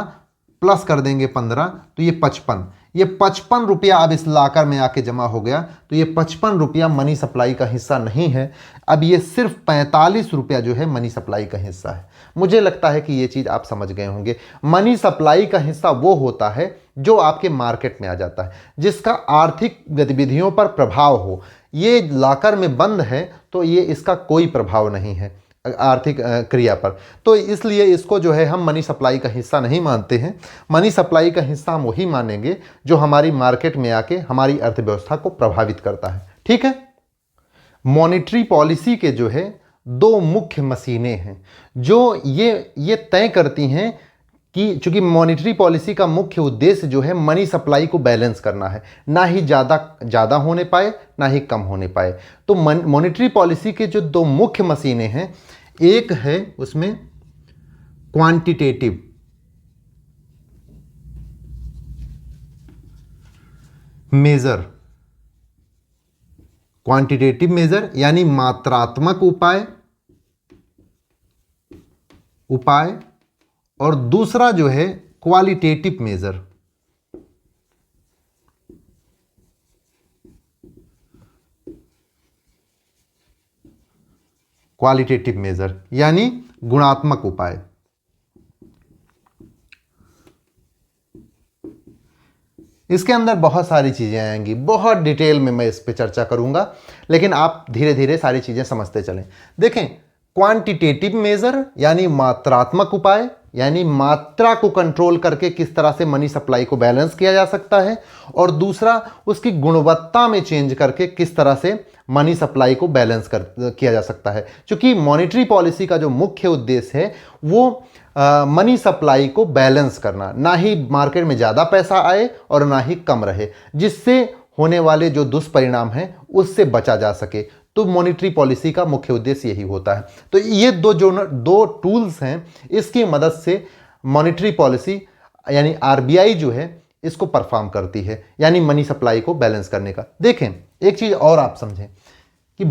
प्लस कर देंगे 15 तो ये 55। ये 55 रुपया अब इस लाकर में आके जमा हो गया। तो ये 55 रुपया मनी सप्लाई का हिस्सा नहीं है। अब ये सिर्फ 45 रुपया जो है मनी सप्लाई का हिस्सा है। मुझे लगता है कि ये चीज़ आप समझ गए होंगे। मनी सप्लाई का हिस्सा वो होता है जो आपके मार्केट में आ जाता है, जिसका आर्थिक गतिविधियों पर प्रभाव हो। ये लाकर में बंद है तो ये इसका कोई प्रभाव नहीं है आर्थिक क्रिया पर। तो इसलिए इसको जो है हम मनी सप्लाई का हिस्सा नहीं मानते हैं। मनी सप्लाई का हिस्सा हम वही मानेंगे जो हमारी मार्केट में आके हमारी अर्थव्यवस्था को प्रभावित करता है। ठीक है। मॉनेटरी पॉलिसी के जो है दो मुख्य मशीनें हैं जो ये तय करती हैं कि चूंकि मॉनेटरी पॉलिसी का मुख्य उद्देश्य जो है मनी सप्लाई को बैलेंस करना है, ना ही ज़्यादा होने पाए ना ही कम होने पाए। तो मॉनेटरी पॉलिसी के जो दो मुख्य मशीनें हैं, एक है उसमें क्वांटिटेटिव मेजर, क्वांटिटेटिव मेजर यानी मात्रात्मक उपाय, और दूसरा जो है क्वालिटेटिव मेजर। क्वालिटेटिव मेजर यानी गुणात्मक उपाय। इसके अंदर बहुत सारी चीजें आएंगी, बहुत डिटेल में मैं इस पे चर्चा करूंगा, लेकिन आप धीरे धीरे सारी चीजें समझते चलें। देखें, क्वांटिटेटिव मेजर यानी मात्रात्मक उपाय, यानी मात्रा को कंट्रोल करके किस तरह से मनी सप्लाई को बैलेंस किया जा सकता है, और दूसरा उसकी गुणवत्ता में चेंज करके किस तरह से मनी सप्लाई को बैलेंस किया जा सकता है। क्योंकि मॉनेटरी पॉलिसी का जो मुख्य उद्देश्य है वो मनी सप्लाई को बैलेंस करना, ना ही मार्केट में ज़्यादा पैसा आए और ना ही कम रहे, जिससे होने वाले जो दुष्परिणाम हैं उससे बचा जा सके। तो मॉनेटरी पॉलिसी का मुख्य उद्देश्य यही होता है। तो ये दो टूल्स हैं, इसकी मदद से मॉनेटरी पॉलिसी यानी आरबीआई जो है इसको परफॉर्म करती है, यानी मनी सप्लाई को बैलेंस करने का। देखें, एक चीज और आप समझें कि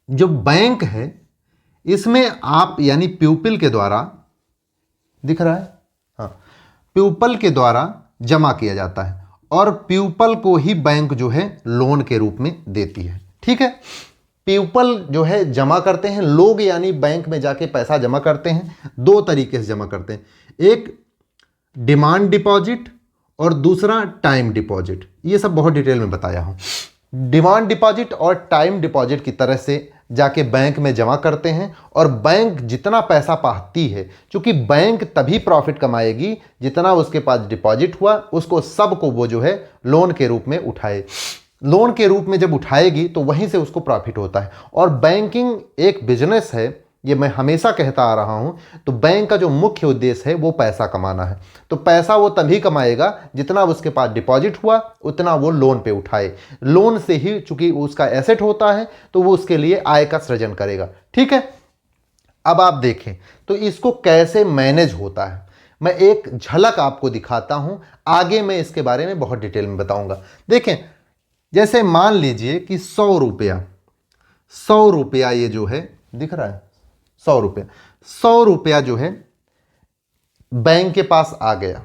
जो बैंक है इसमें आप यानी प्यूपिल के द्वारा, दिख रहा है, हाँ, प्यूपल के द्वारा जमा किया जाता है और प्यूपल को ही बैंक जो है लोन के रूप में देती है। ठीक है। प्यूपल जो है जमा करते हैं, लोग यानी बैंक में जाके पैसा जमा करते हैं। दो तरीके से जमा करते हैं, एक डिमांड डिपॉजिट और दूसरा टाइम डिपॉजिट। ये सब बहुत डिटेल में बताया हूं। डिमांड डिपॉजिट और टाइम डिपॉजिट की तरह से जाके बैंक में जमा करते हैं और बैंक जितना पैसा पाती है, क्योंकि बैंक तभी प्रॉफिट कमाएगी जितना उसके पास डिपॉजिट हुआ, उसको सबको वो जो है लोन के रूप में उठाए। लोन के रूप में जब उठाएगी तो वहीं से उसको प्रॉफिट होता है। और बैंकिंग एक बिजनेस है, ये मैं हमेशा कहता आ रहा हूं। तो बैंक का जो मुख्य उद्देश्य है वो पैसा कमाना है। तो पैसा वो तभी कमाएगा जितना उसके पास डिपॉजिट हुआ उतना वो लोन पे उठाए। लोन से ही चूंकि उसका एसेट होता है तो वो उसके लिए आय का सृजन करेगा। ठीक है। अब आप देखें तो इसको कैसे मैनेज होता है, मैं एक झलक आपको दिखाता हूं, आगे मैं इसके बारे में बहुत डिटेल में बताऊंगा। देखें, जैसे मान लीजिए कि 100 रुपया ये जो है दिख रहा है, 100 रुपया जो है बैंक के पास आ गया।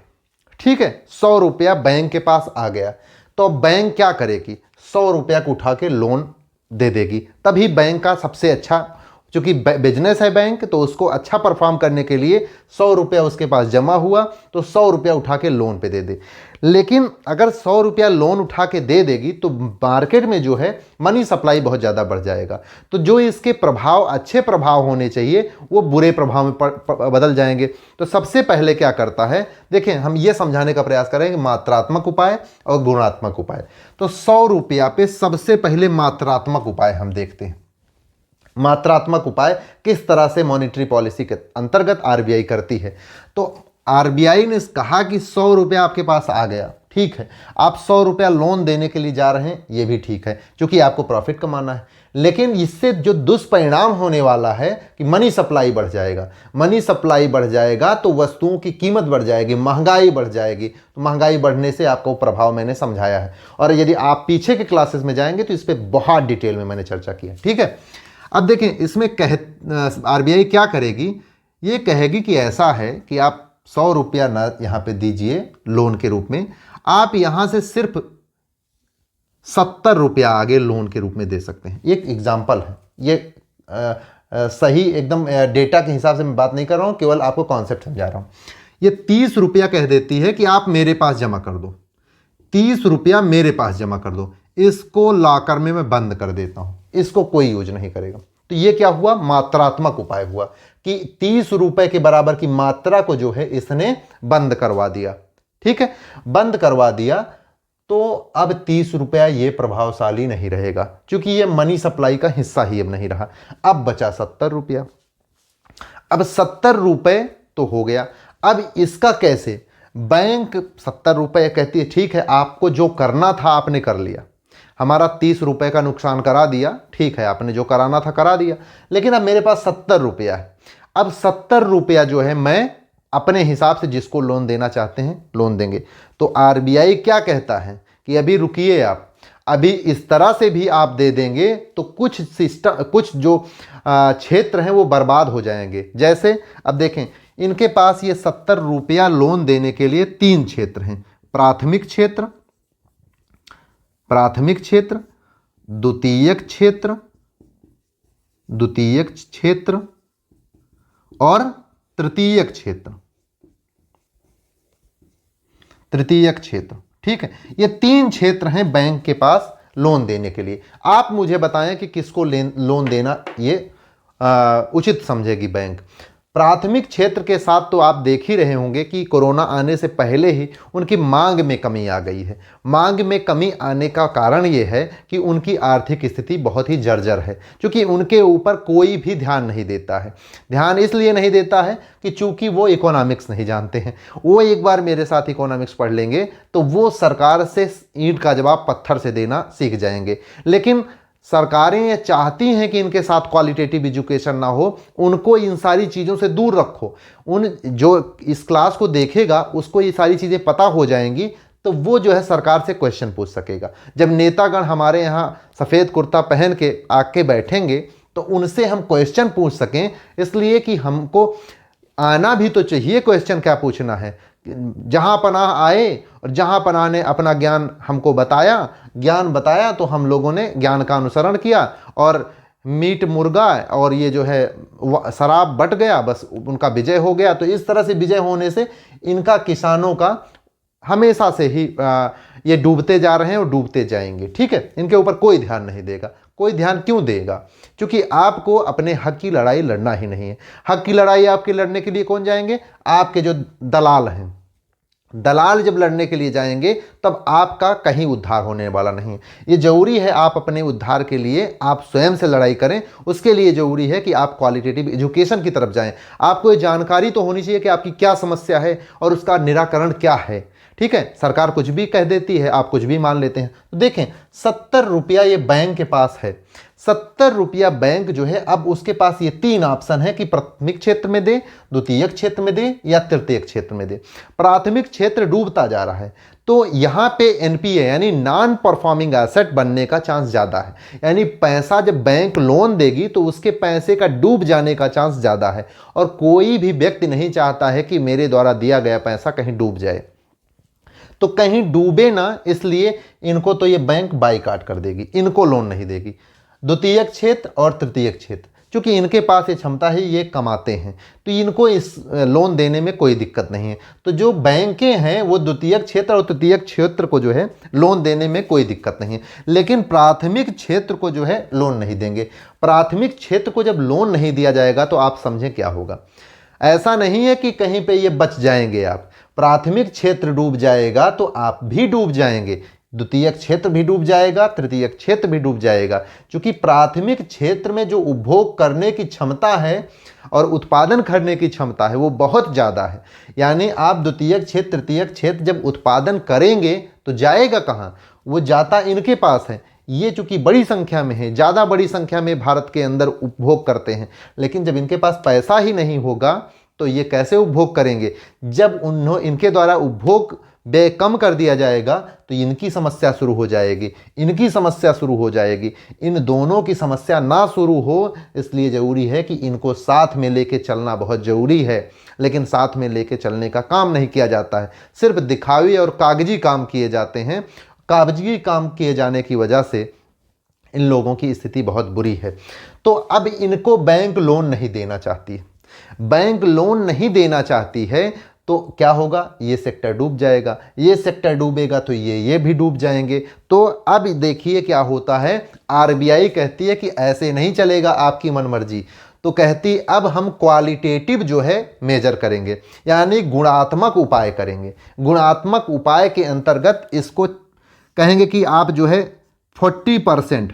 ठीक है, 100 रुपया बैंक के पास आ गया तो बैंक क्या करेगी, 100 रुपया को उठा के लोन दे देगी। तभी बैंक का सबसे अच्छा चूंकि बिजनेस है बैंक, तो उसको अच्छा परफॉर्म करने के लिए 100 रुपया उसके पास जमा हुआ तो 100 रुपया उठा के लोन पे दे दे। लेकिन अगर 100 रुपया लोन उठा के दे देगी तो मार्केट में जो है मनी सप्लाई बहुत ज़्यादा बढ़ जाएगा। तो जो इसके प्रभाव अच्छे प्रभाव होने चाहिए वो बुरे प्रभाव में बदल जाएंगे। तो सबसे पहले क्या करता है, देखें हम ये समझाने का प्रयास करेंगे मात्रात्मक उपाय और गुणात्मक उपाय। तो 100 रुपया पे सबसे पहले मात्रात्मक उपाय हम देखते हैं। मात्रात्मक उपाय किस तरह से मॉनेटरी पॉलिसी के अंतर्गत आरबीआई करती है। तो आरबीआई ने कहा कि 100 रुपया आपके पास आ गया, ठीक है, आप 100 रुपया लोन देने के लिए जा रहे हैं, ये भी ठीक है क्योंकि आपको प्रॉफिट कमाना है। लेकिन इससे जो दुष्परिणाम होने वाला है कि मनी सप्लाई बढ़ जाएगा। मनी सप्लाई बढ़ जाएगा तो वस्तुओं की कीमत बढ़ जाएगी, महंगाई बढ़ जाएगी। तो महंगाई बढ़ने से आपको प्रभाव मैंने समझाया है, और यदि आप पीछे के क्लासेस में जाएंगे तो इस पर बहुत डिटेल में मैंने चर्चा की है, ठीक है। अब देखें इसमें आरबीआई क्या करेगी, ये कहेगी कि ऐसा है कि आप 100 रुपया न यहाँ पे दीजिए लोन के रूप में, आप यहाँ से सिर्फ 70 रुपया आगे लोन के रूप में दे सकते हैं। एक एग्जाम्पल है, ये सही एकदम डेटा के हिसाब से मैं बात नहीं कर रहा हूँ, केवल आपको कॉन्सेप्ट समझा रहा हूँ। ये 30 रुपया कह देती है कि आप मेरे पास जमा कर दो, 30 रुपया मेरे पास जमा कर दो, इसको लॉकर में मैं बंद कर देता हूँ, इसको कोई यूज नहीं करेगा। तो ये क्या हुआ, मात्रात्मक उपाय हुआ कि 30 रुपए के बराबर की मात्रा को जो है इसने बंद करवा दिया, ठीक है, बंद करवा दिया। तो अब 30 रुपया ये प्रभावशाली नहीं रहेगा क्योंकि ये मनी सप्लाई का हिस्सा ही अब नहीं रहा। अब बचा 70 रुपया। अब 70 रुपए तो हो गया, अब इसका कैसे, बैंक 70 रुपये कहती है ठीक है, आपको जो करना था आपने कर लिया, हमारा 30 रुपये का नुकसान करा दिया, ठीक है, आपने जो कराना था करा दिया, लेकिन अब मेरे पास 70 रुपया है। अब 70 रुपया जो है मैं अपने हिसाब से जिसको लोन देना चाहते हैं लोन देंगे। तो आरबीआई क्या कहता है कि अभी रुकिए, आप अभी इस तरह से भी आप दे देंगे तो कुछ सिस्टम, कुछ जो क्षेत्र हैं वो बर्बाद हो जाएंगे। जैसे अब देखें इनके पास ये 70 रुपया लोन देने के लिए 3 क्षेत्र हैं, प्राथमिक क्षेत्र, प्राथमिक क्षेत्र, द्वितीयक क्षेत्र, द्वितीयक क्षेत्र और तृतीयक क्षेत्र, तृतीयक क्षेत्र, ठीक है। ये 3 क्षेत्र हैं बैंक के पास लोन देने के लिए। आप मुझे बताएं कि किसको लोन देना ये उचित समझेगी बैंक। प्राथमिक क्षेत्र के साथ तो आप देख ही रहे होंगे कि कोरोना आने से पहले ही उनकी मांग में कमी आ गई है। मांग में कमी आने का कारण ये है कि उनकी आर्थिक स्थिति बहुत ही जर्जर है, क्योंकि उनके ऊपर कोई भी ध्यान नहीं देता है। ध्यान इसलिए नहीं देता है कि चूंकि वो इकोनॉमिक्स नहीं जानते हैं। वो एक बार मेरे साथ इकोनॉमिक्स पढ़ लेंगे तो वो सरकार से ईंट का जवाब पत्थर से देना सीख जाएंगे। लेकिन सरकारें ये चाहती हैं कि इनके साथ क्वालिटेटिव एजुकेशन ना हो, उनको इन सारी चीज़ों से दूर रखो। उन जो इस क्लास को देखेगा उसको ये सारी चीज़ें पता हो जाएंगी तो वो जो है सरकार से क्वेश्चन पूछ सकेगा। जब नेतागण हमारे यहाँ सफ़ेद कुर्ता पहन के आके बैठेंगे तो उनसे हम क्वेश्चन पूछ सकें, इसलिए कि हमको आना भी तो चाहिए क्वेश्चन क्या पूछना है। जहाँ पनाह आए और जहाँ पनाह ने अपना ज्ञान हमको बताया, ज्ञान बताया तो हम लोगों ने ज्ञान का अनुसरण किया और मीट मुर्गा और ये जो है शराब बट गया, बस उनका विजय हो गया। तो इस तरह से विजय होने से इनका किसानों का हमेशा से ही ये डूबते जा रहे हैं और डूबते जाएंगे, ठीक है। इनके ऊपर कोई ध्यान नहीं देगा। कोई ध्यान क्यों देगा? क्योंकि आपको अपने हक की लड़ाई लड़ना ही नहीं है। हक की लड़ाई आपके लड़ने के लिए कौन जाएंगे? आपके जो दलाल हैं। दलाल जब लड़ने के लिए जाएंगे तब आपका कहीं उद्धार होने वाला नहीं है। ये जरूरी है आप अपने उद्धार के लिए आप स्वयं से लड़ाई करें। उसके लिए जरूरी है कि आप क्वालिटेटिव एजुकेशन की तरफ जाएं। आपको ये जानकारी तो होनी चाहिए कि आपकी क्या समस्या है और उसका निराकरण क्या है, ठीक है। सरकार कुछ भी कह देती है, आप कुछ भी मान लेते हैं। तो देखें 70 रुपया ये बैंक के पास है। 70 रुपया बैंक जो है, अब उसके पास ये 3 ऑप्शन है कि प्राथमिक क्षेत्र में दे, द्वितीयक क्षेत्र में दे या तृतीयक क्षेत्र में दे। प्राथमिक क्षेत्र डूबता जा रहा है तो यहाँ पे एनपीए यानी नॉन परफॉर्मिंग एसेट बनने का चांस ज़्यादा है। यानी पैसा जब बैंक लोन देगी तो उसके पैसे का डूब जाने का चांस ज़्यादा है, और कोई भी व्यक्ति नहीं चाहता है कि मेरे द्वारा दिया गया पैसा कहीं डूब जाए। तो कहीं डूबे ना, इसलिए इनको तो ये बैंक बाइकाट कर देगी, इनको लोन नहीं देगी। द्वितीयक क्षेत्र और तृतीयक क्षेत्र, क्योंकि इनके पास ये क्षमता है, ये कमाते हैं, तो इनको इस लोन देने में कोई दिक्कत नहीं है। तो जो बैंकें हैं वो द्वितीयक क्षेत्र और तृतीयक क्षेत्र को जो है लोन देने में कोई दिक्कत नहीं है, लेकिन प्राथमिक क्षेत्र को जो है लोन नहीं देंगे। प्राथमिक क्षेत्र को जब लोन नहीं दिया जाएगा तो आप समझें क्या होगा। ऐसा नहीं है कि कहीं पे ये बच जाएंगे आप, प्राथमिक क्षेत्र डूब जाएगा तो आप भी डूब जाएंगे, द्वितीयक क्षेत्र भी डूब जाएगा, तृतीयक क्षेत्र भी डूब जाएगा, क्योंकि प्राथमिक क्षेत्र में जो उपभोग करने की क्षमता है और उत्पादन करने की क्षमता है वो बहुत ज़्यादा है। यानी आप द्वितीयक क्षेत्र तृतीयक क्षेत्र जब उत्पादन करेंगे तो जाएगा कहाँ, वो जाता इनके पास है। ये चूंकि बड़ी संख्या में है, ज़्यादा बड़ी संख्या में भारत के अंदर उपभोग करते हैं, लेकिन जब इनके पास पैसा ही नहीं होगा तो ये कैसे उपभोग करेंगे। जब इनके द्वारा उपभोग व्यय कम कर दिया जाएगा तो इनकी समस्या शुरू हो जाएगी, इनकी समस्या शुरू हो जाएगी। इन दोनों की समस्या ना शुरू हो, इसलिए ज़रूरी है कि इनको साथ में लेके चलना बहुत ज़रूरी है। लेकिन साथ में लेके चलने का काम नहीं किया जाता है, सिर्फ दिखावे और कागजी काम किए जाते हैं। कागजी काम किए जाने की वजह से इन लोगों की स्थिति बहुत बुरी है। तो अब इनको बैंक लोन नहीं देना चाहती है, बैंक लोन नहीं देना चाहती है, तो क्या होगा, ये सेक्टर डूब जाएगा, ये सेक्टर डूबेगा तो ये भी डूब जाएंगे। तो अब देखिए क्या होता है, आरबीआई कहती है कि ऐसे नहीं चलेगा आपकी मनमर्जी, तो कहती अब हम क्वालिटेटिव जो है मेजर करेंगे, यानी गुणात्मक उपाय करेंगे। गुणात्मक उपाय के अंतर्गत इसको कहेंगे कि आप जो है 40%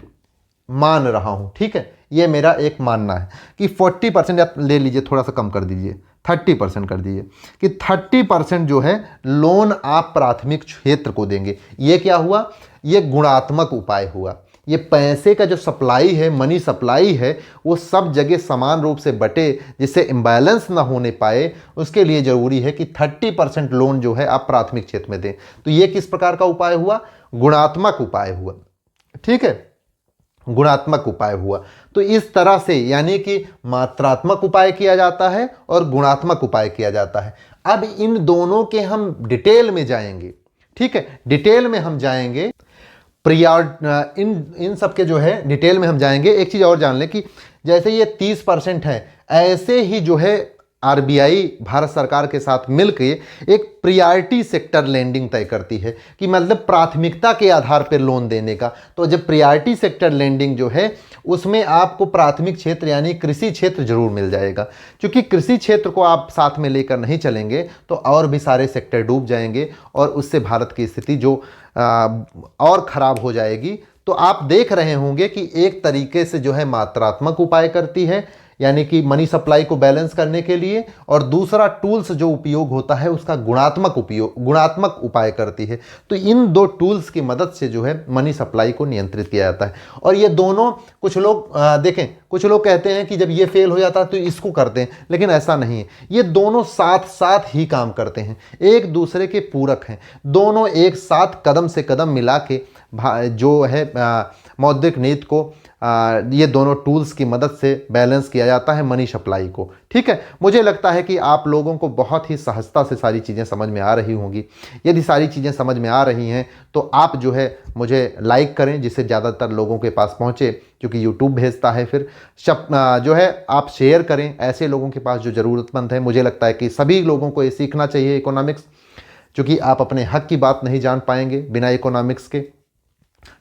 मान रहा हूँ, ठीक है, ये मेरा एक मानना है कि 40% आप ले लीजिए, थोड़ा सा कम कर दीजिए, 30% कर दीजिए कि 30% जो है लोन आप प्राथमिक क्षेत्र को देंगे। ये क्या हुआ, ये गुणात्मक उपाय हुआ। ये पैसे का जो सप्लाई है, मनी सप्लाई है, वो सब जगह समान रूप से बटे, जिससे इम्बैलेंस ना होने पाए, उसके लिए ज़रूरी है कि 30% लोन जो है आप प्राथमिक क्षेत्र में दें। तो ये किस प्रकार का उपाय हुआ, गुणात्मक उपाय हुआ, ठीक है, गुणात्मक उपाय हुआ। तो इस तरह से यानी कि मात्रात्मक उपाय किया जाता है और गुणात्मक उपाय किया जाता है। अब इन दोनों के हम डिटेल में जाएंगे, ठीक है, डिटेल में हम जाएंगे, इन सब के जो है डिटेल में हम जाएंगे। एक चीज़ और जान लें कि जैसे ये 30% है, ऐसे ही जो है आरबीआई भारत सरकार के साथ मिलकर एक प्रियॉरिटी सेक्टर लेंडिंग तय करती है कि मतलब प्राथमिकता के आधार पर लोन देने का। तो जब प्रियॉरिटी सेक्टर लेंडिंग जो है उसमें आपको प्राथमिक क्षेत्र यानी कृषि क्षेत्र जरूर मिल जाएगा, क्योंकि कृषि क्षेत्र को आप साथ में लेकर नहीं चलेंगे तो और भी सारे सेक्टर डूब जाएंगे और उससे भारत की स्थिति जो और ख़राब हो जाएगी। तो आप देख रहे होंगे कि एक तरीके से जो है मात्रात्मक उपाय करती है, यानी कि मनी सप्लाई को बैलेंस करने के लिए, और दूसरा टूल्स जो उपयोग होता है उसका गुणात्मक उपाय करती है। तो इन दो टूल्स की मदद से जो है मनी सप्लाई को नियंत्रित किया जाता है। और ये दोनों, कुछ लोग देखें, कुछ लोग कहते हैं कि जब ये फेल हो जाता है तो इसको करते हैं, लेकिन ऐसा नहीं है। ये दोनों साथ साथ ही काम करते हैं, एक दूसरे के पूरक हैं। दोनों एक साथ कदम से कदम मिला के जो है मौद्रिक नीति को ये दोनों टूल्स की मदद से बैलेंस किया जाता है मनी सप्लाई को, ठीक है। मुझे लगता है कि आप लोगों को बहुत ही सहजता से सारी चीज़ें समझ में आ रही होंगी। यदि सारी चीज़ें समझ में आ रही हैं तो आप जो है मुझे लाइक करें, जिससे ज़्यादातर लोगों के पास पहुँचे, क्योंकि यूट्यूब भेजता है। फिर जो है आप शेयर करें ऐसे लोगों के पास जो ज़रूरतमंद है। मुझे लगता है कि सभी लोगों को ये सीखना चाहिए इकोनॉमिक्स, क्योंकि आप अपने हक की बात नहीं जान पाएंगे बिना इकोनॉमिक्स के,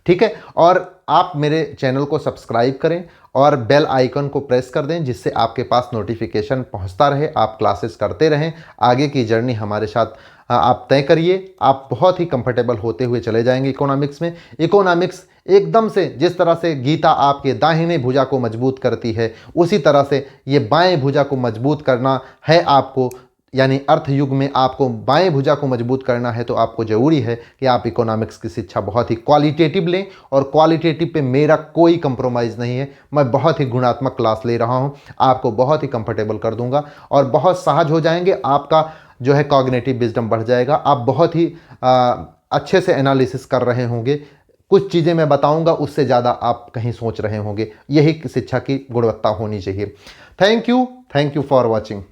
ठीक है। और आप मेरे चैनल को सब्सक्राइब करें और बेल आइकन को प्रेस कर दें, जिससे आपके पास नोटिफिकेशन पहुंचता रहे, आप क्लासेस करते रहें। आगे की जर्नी हमारे साथ आप तय करिए, आप बहुत ही कंफर्टेबल होते हुए चले जाएंगे इकोनॉमिक्स में। इकोनॉमिक्स एकदम से जिस तरह से गीता आपके दाहिने भुजा को मजबूत करती है, उसी तरह से ये बाएं भुजा को मजबूत करना है आपको, यानी अर्थ युग में आपको बाएं भुजा को मजबूत करना है। तो आपको ज़रूरी है कि आप इकोनॉमिक्स की शिक्षा बहुत ही क्वालिटेटिव लें, और क्वालिटेटिव पे मेरा कोई कंप्रोमाइज़ नहीं है। मैं बहुत ही गुणात्मक क्लास ले रहा हूं, आपको बहुत ही कंफर्टेबल कर दूंगा और बहुत सहज हो जाएंगे। आपका जो है कॉग्निटिव विजडम बढ़ जाएगा, आप बहुत ही अच्छे से एनालिसिस कर रहे होंगे। कुछ चीज़ें मैं बताऊंगा, उससे ज़्यादा आप कहीं सोच रहे होंगे। यही शिक्षा की गुणवत्ता होनी चाहिए। Thank you for watching.